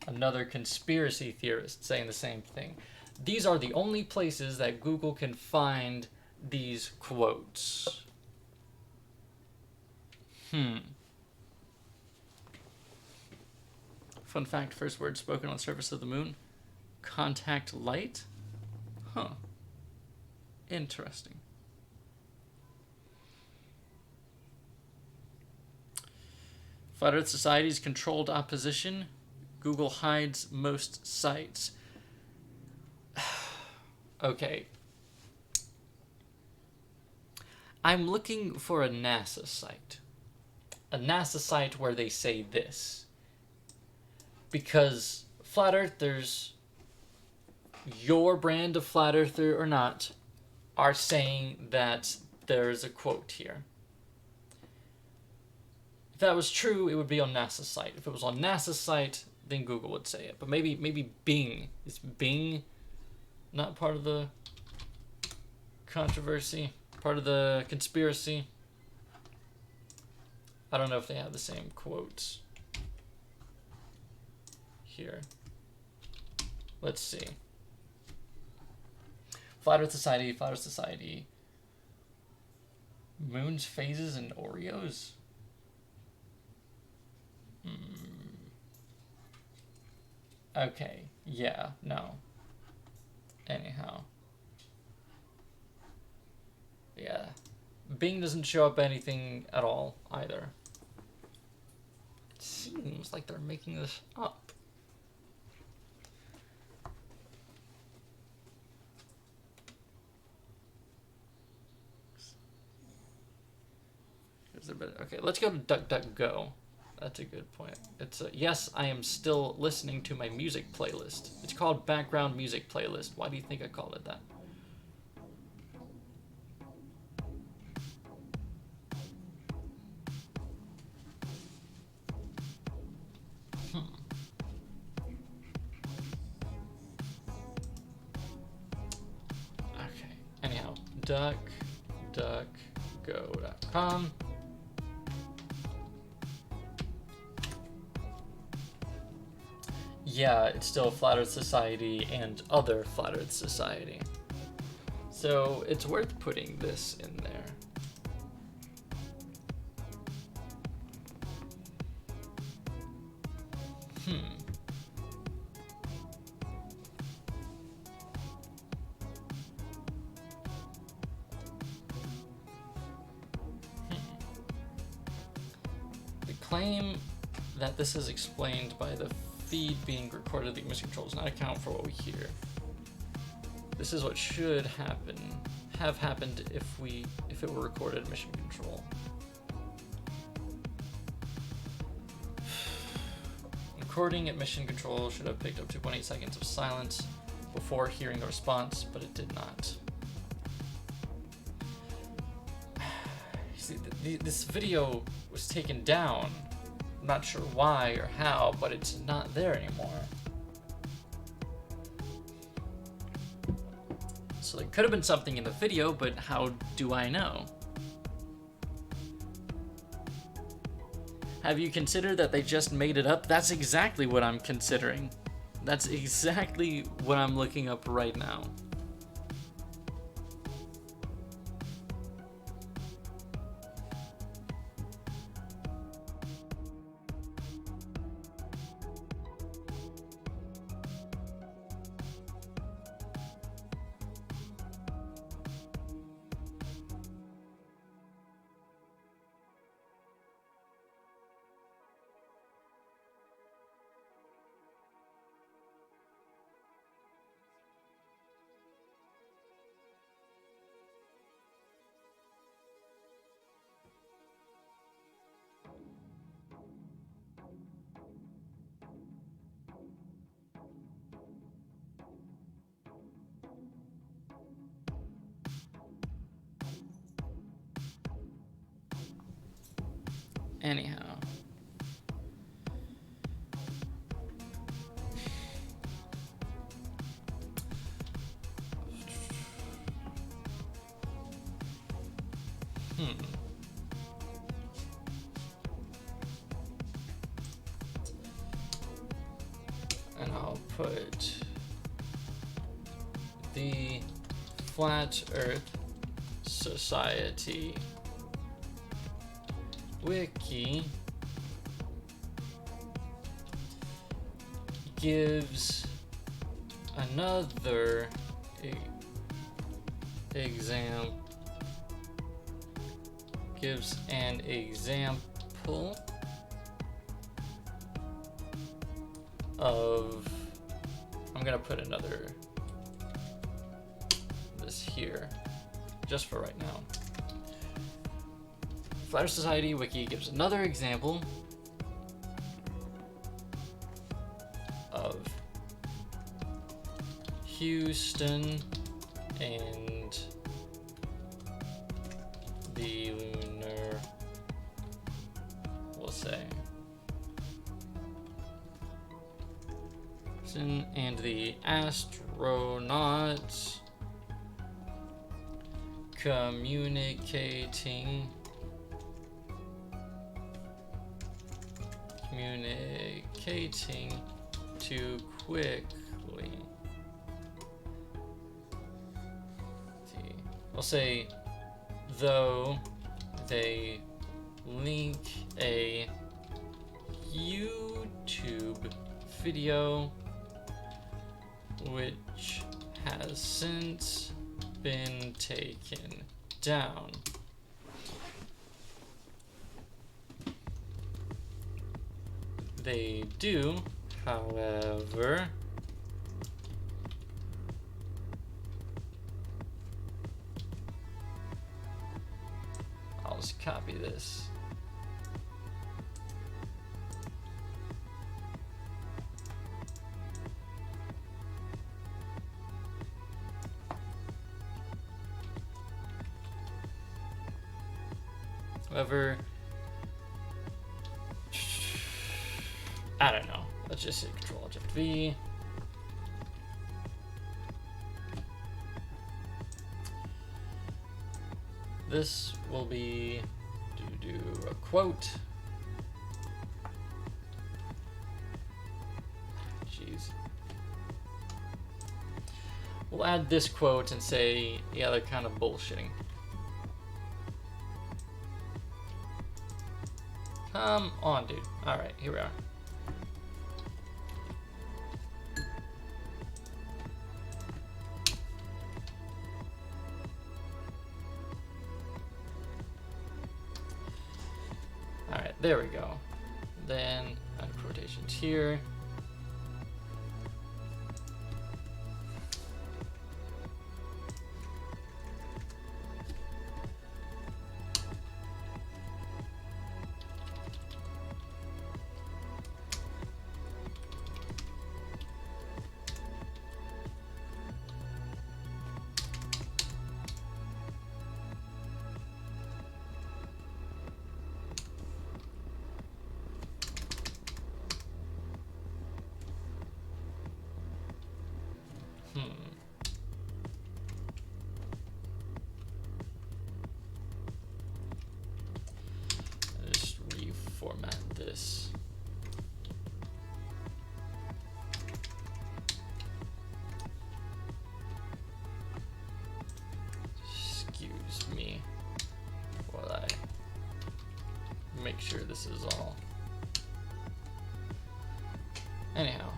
another conspiracy theorist saying the same thing. These are the only places that Google can find these quotes. Fun fact, first word spoken on the surface of the moon, contact light? Huh. Interesting. Flat Earth Society's controlled opposition. Google hides most sites. Okay. I'm looking for a NASA site. A NASA site where they say this. Because Flat Earthers, your brand of Flat Earther or not, are saying that there's a quote here. If that was true, it would be on NASA's site. If it was on NASA's site, then Google would say it. But maybe Bing. Is Bing not part of the controversy? Part of the conspiracy? I don't know if they have the same quotes here. Let's see. Flat Earth Society, Flat Earth Society. Moon's phases and Oreos? Okay, yeah, no. Anyhow. Yeah. Bing doesn't show up anything at all, either. It seems like they're making this up. Okay, let's go to DuckDuckGo. That's a good point. It's yes, I am still listening to my music playlist. It's called background music playlist. Why do you think I called it that? Okay. Anyhow, DuckDuckGo.com. Yeah, it's still Flat Earth Society and other Flat Earth Society. So it's worth putting this in there. The claim that this is explained by the feed being recorded at the mission control does not account for what we hear. This is what should have happened if it were recorded at mission control. Recording at mission control should have picked up 2.8 seconds of silence before hearing the response, but it did not. See, this video was taken down. I'm not sure why or how, but it's not there anymore. So there could have been something in the video, but how do I know? Have you considered that they just made it up? That's exactly what I'm considering. That's exactly what I'm looking up right now. Anyhow. And I'll put the Flat Earth Society Wiki gives Another example gives an example of, I'm gonna put another this here just for right now. Flat Earth Society wiki gives another example of Houston and the lunar, we'll say, Houston and the astronauts communicating too quickly. I'll say, though they link a YouTube video which has since been taken down. They do, however, I'll just copy this. However, I don't know. Let's just hit Control-Alt-Shift-V. This will be a quote. Jeez. We'll add this quote and say, yeah, they're kind of bullshitting. Come on, dude. Alright, here we are. Alright, there we go. Then add quotations here. Just reformat this. Excuse me while I make sure this is all. Anyhow.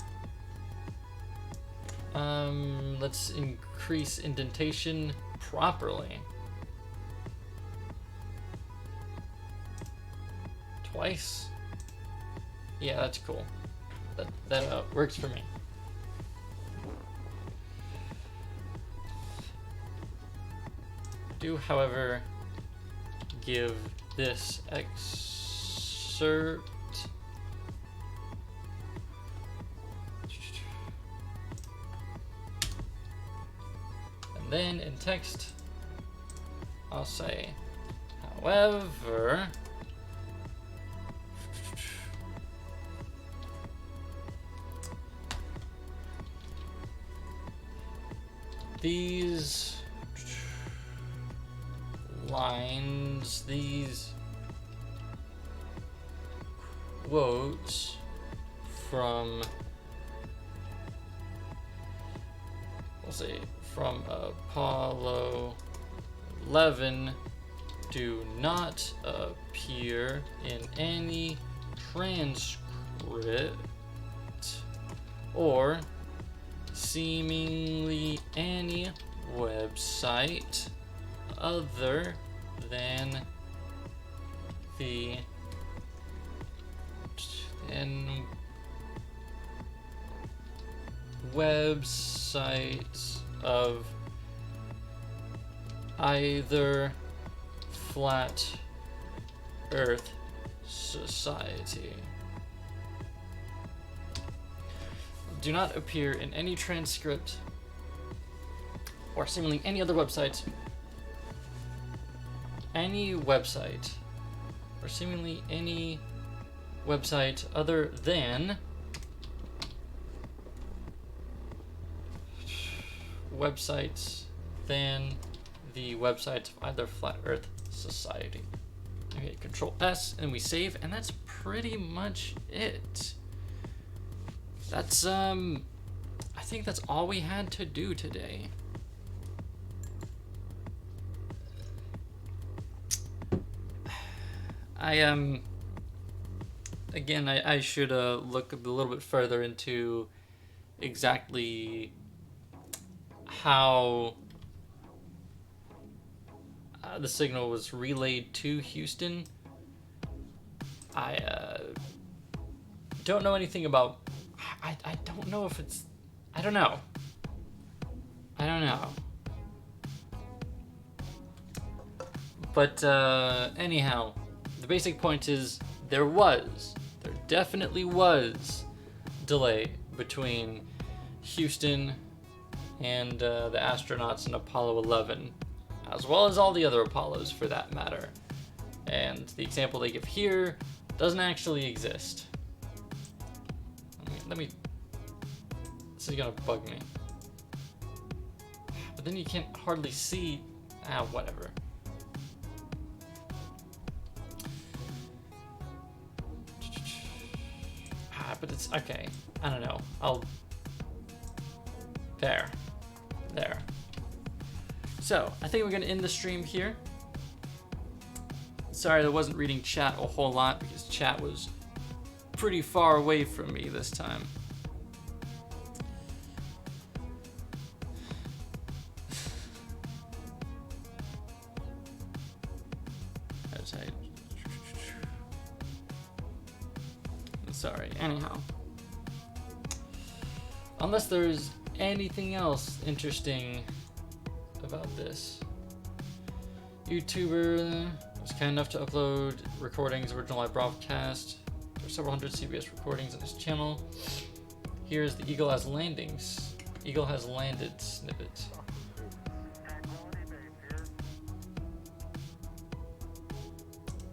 Let's increase indentation properly. Twice? Yeah, that's cool. That works for me. Do, however, give this excerpt then in text, I'll say, however, these lines, these quotes from, we'll say, from Apollo 11 do not appear in any transcript or seemingly any website other than the websites of either Flat Earth Society do not appear in any transcript or seemingly any other website. Any website or seemingly any website other than websites than the website of either Flat Earth Society. Okay, Control S and we save, and that's pretty much it. That's I think that's all we had to do today. Again, I should look a little bit further into exactly how the signal was relayed to Houston. I don't know anything about. I don't know if it's. I don't know. But anyhow, the basic point is there definitely was delay between Houston and the astronauts in Apollo 11, as well as all the other Apollos for that matter. And the example they give here doesn't actually exist. Let me this is gonna bug me. But then you can't hardly see. Whatever. But it's okay. I don't know. There. So, I think we're gonna end the stream here. Sorry I wasn't reading chat a whole lot because chat was pretty far away from me this time. Sorry, anyhow. Unless there's anything else interesting about this. YouTuber was kind enough to upload recordings of original live broadcast. There are several hundred CBS recordings on his channel. Here's the Eagle Has Landed snippet.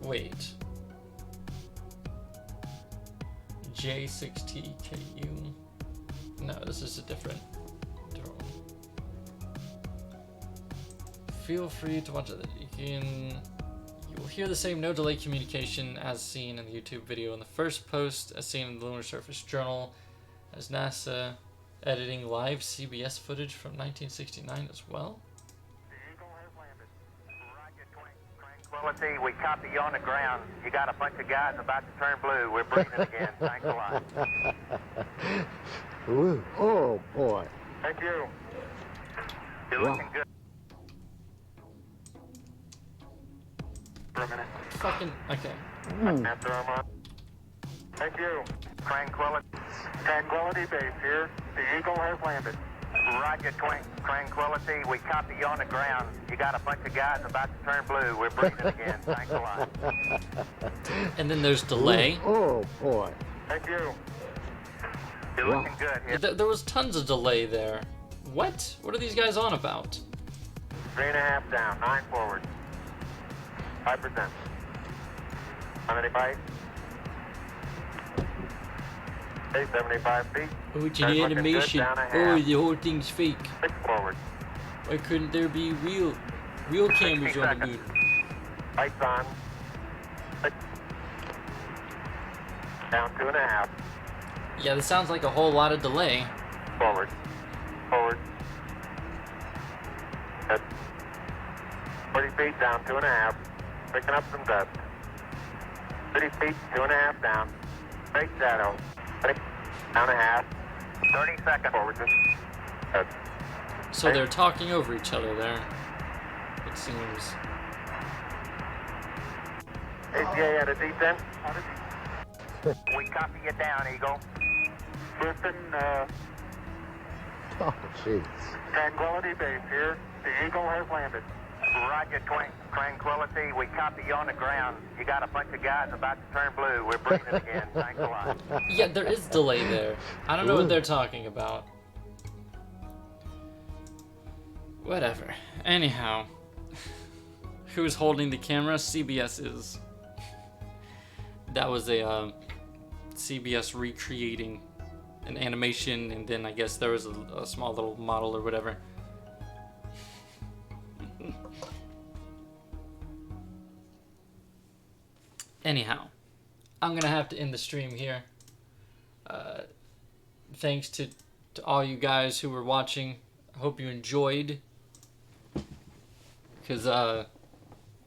Wait. J6TKU. No, this is a different one. Feel free to watch it. You will hear the same no delay communication as seen in the YouTube video in the first post, as seen in the Lunar Surface Journal, as NASA editing live CBS footage from 1969 as well. Quality, we copy you on the ground. You got a bunch of guys about to turn blue. We're breathing again. Thanks a lot. Ooh. Oh, boy. Thank you. You're looking good. For a minute. Fucking, okay. After I'm on. Thank you. Tranquility Base here. The Eagle has landed. Roger, Tranquility. We copy you on the ground. You got a bunch of guys about to turn blue. We're breathing again. Thanks a lot. And then there's delay. Oh, boy. Thank you. You're looking good here. There was tons of delay there. What? What are these guys on about? 3.5 down, 9 forward. 5%. How many bites? 75 feet. Oh, it's an animation. Oh, the whole thing's fake. 6 forward. Why couldn't there be real cameras on the moon? Lights on. 6. Down 2.5. Yeah, this sounds like a whole lot of delay. Forward. Forward. Good. 40 feet down 2.5. Picking up some dust. 30 feet, 2.5 down. Straight shadow. Down a half. 30 seconds. Forward. So they're talking over each other there, it seems. ACA at a D10. We copy you down, Eagle. Listen, Oh, jeez. Tranquility Base here. The Eagle has landed. Roger, Tranquility. We copy you on the ground. You got a bunch of guys about to turn blue. We're breathing again. Thanks a lot. Yeah, there is delay there. I don't know what they're talking about. Whatever. Anyhow, who's holding the camera? CBS is. That was a CBS recreating an animation, and then I guess there was a small little model or whatever. Anyhow, I'm gonna have to end the stream here. Thanks to all you guys who were watching. I hope you enjoyed. Because I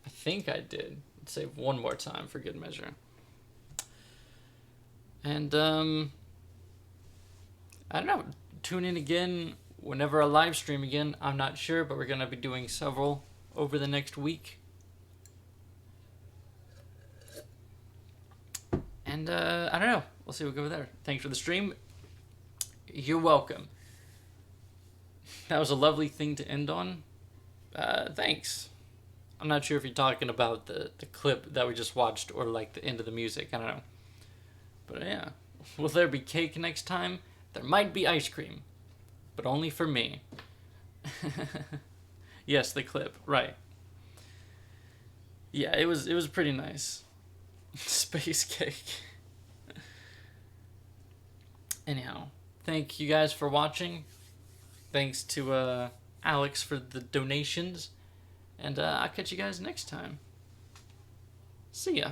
think I did. Let's save one more time for good measure. And I don't know. Tune in again whenever I live stream again. I'm not sure, but we're gonna be doing several over the next week. And I don't know. We'll see what goes there. Thanks for the stream. You're welcome. That was a lovely thing to end on. Thanks. I'm not sure if you're talking about the clip that we just watched or like the end of the music. I don't know. But yeah. Will there be cake next time? There might be ice cream. But only for me. Yes, the clip. Right. Yeah, it was pretty nice. Space cake. Anyhow, thank you guys for watching. Thanks to Alex for the donations. And I'll catch you guys next time. See ya.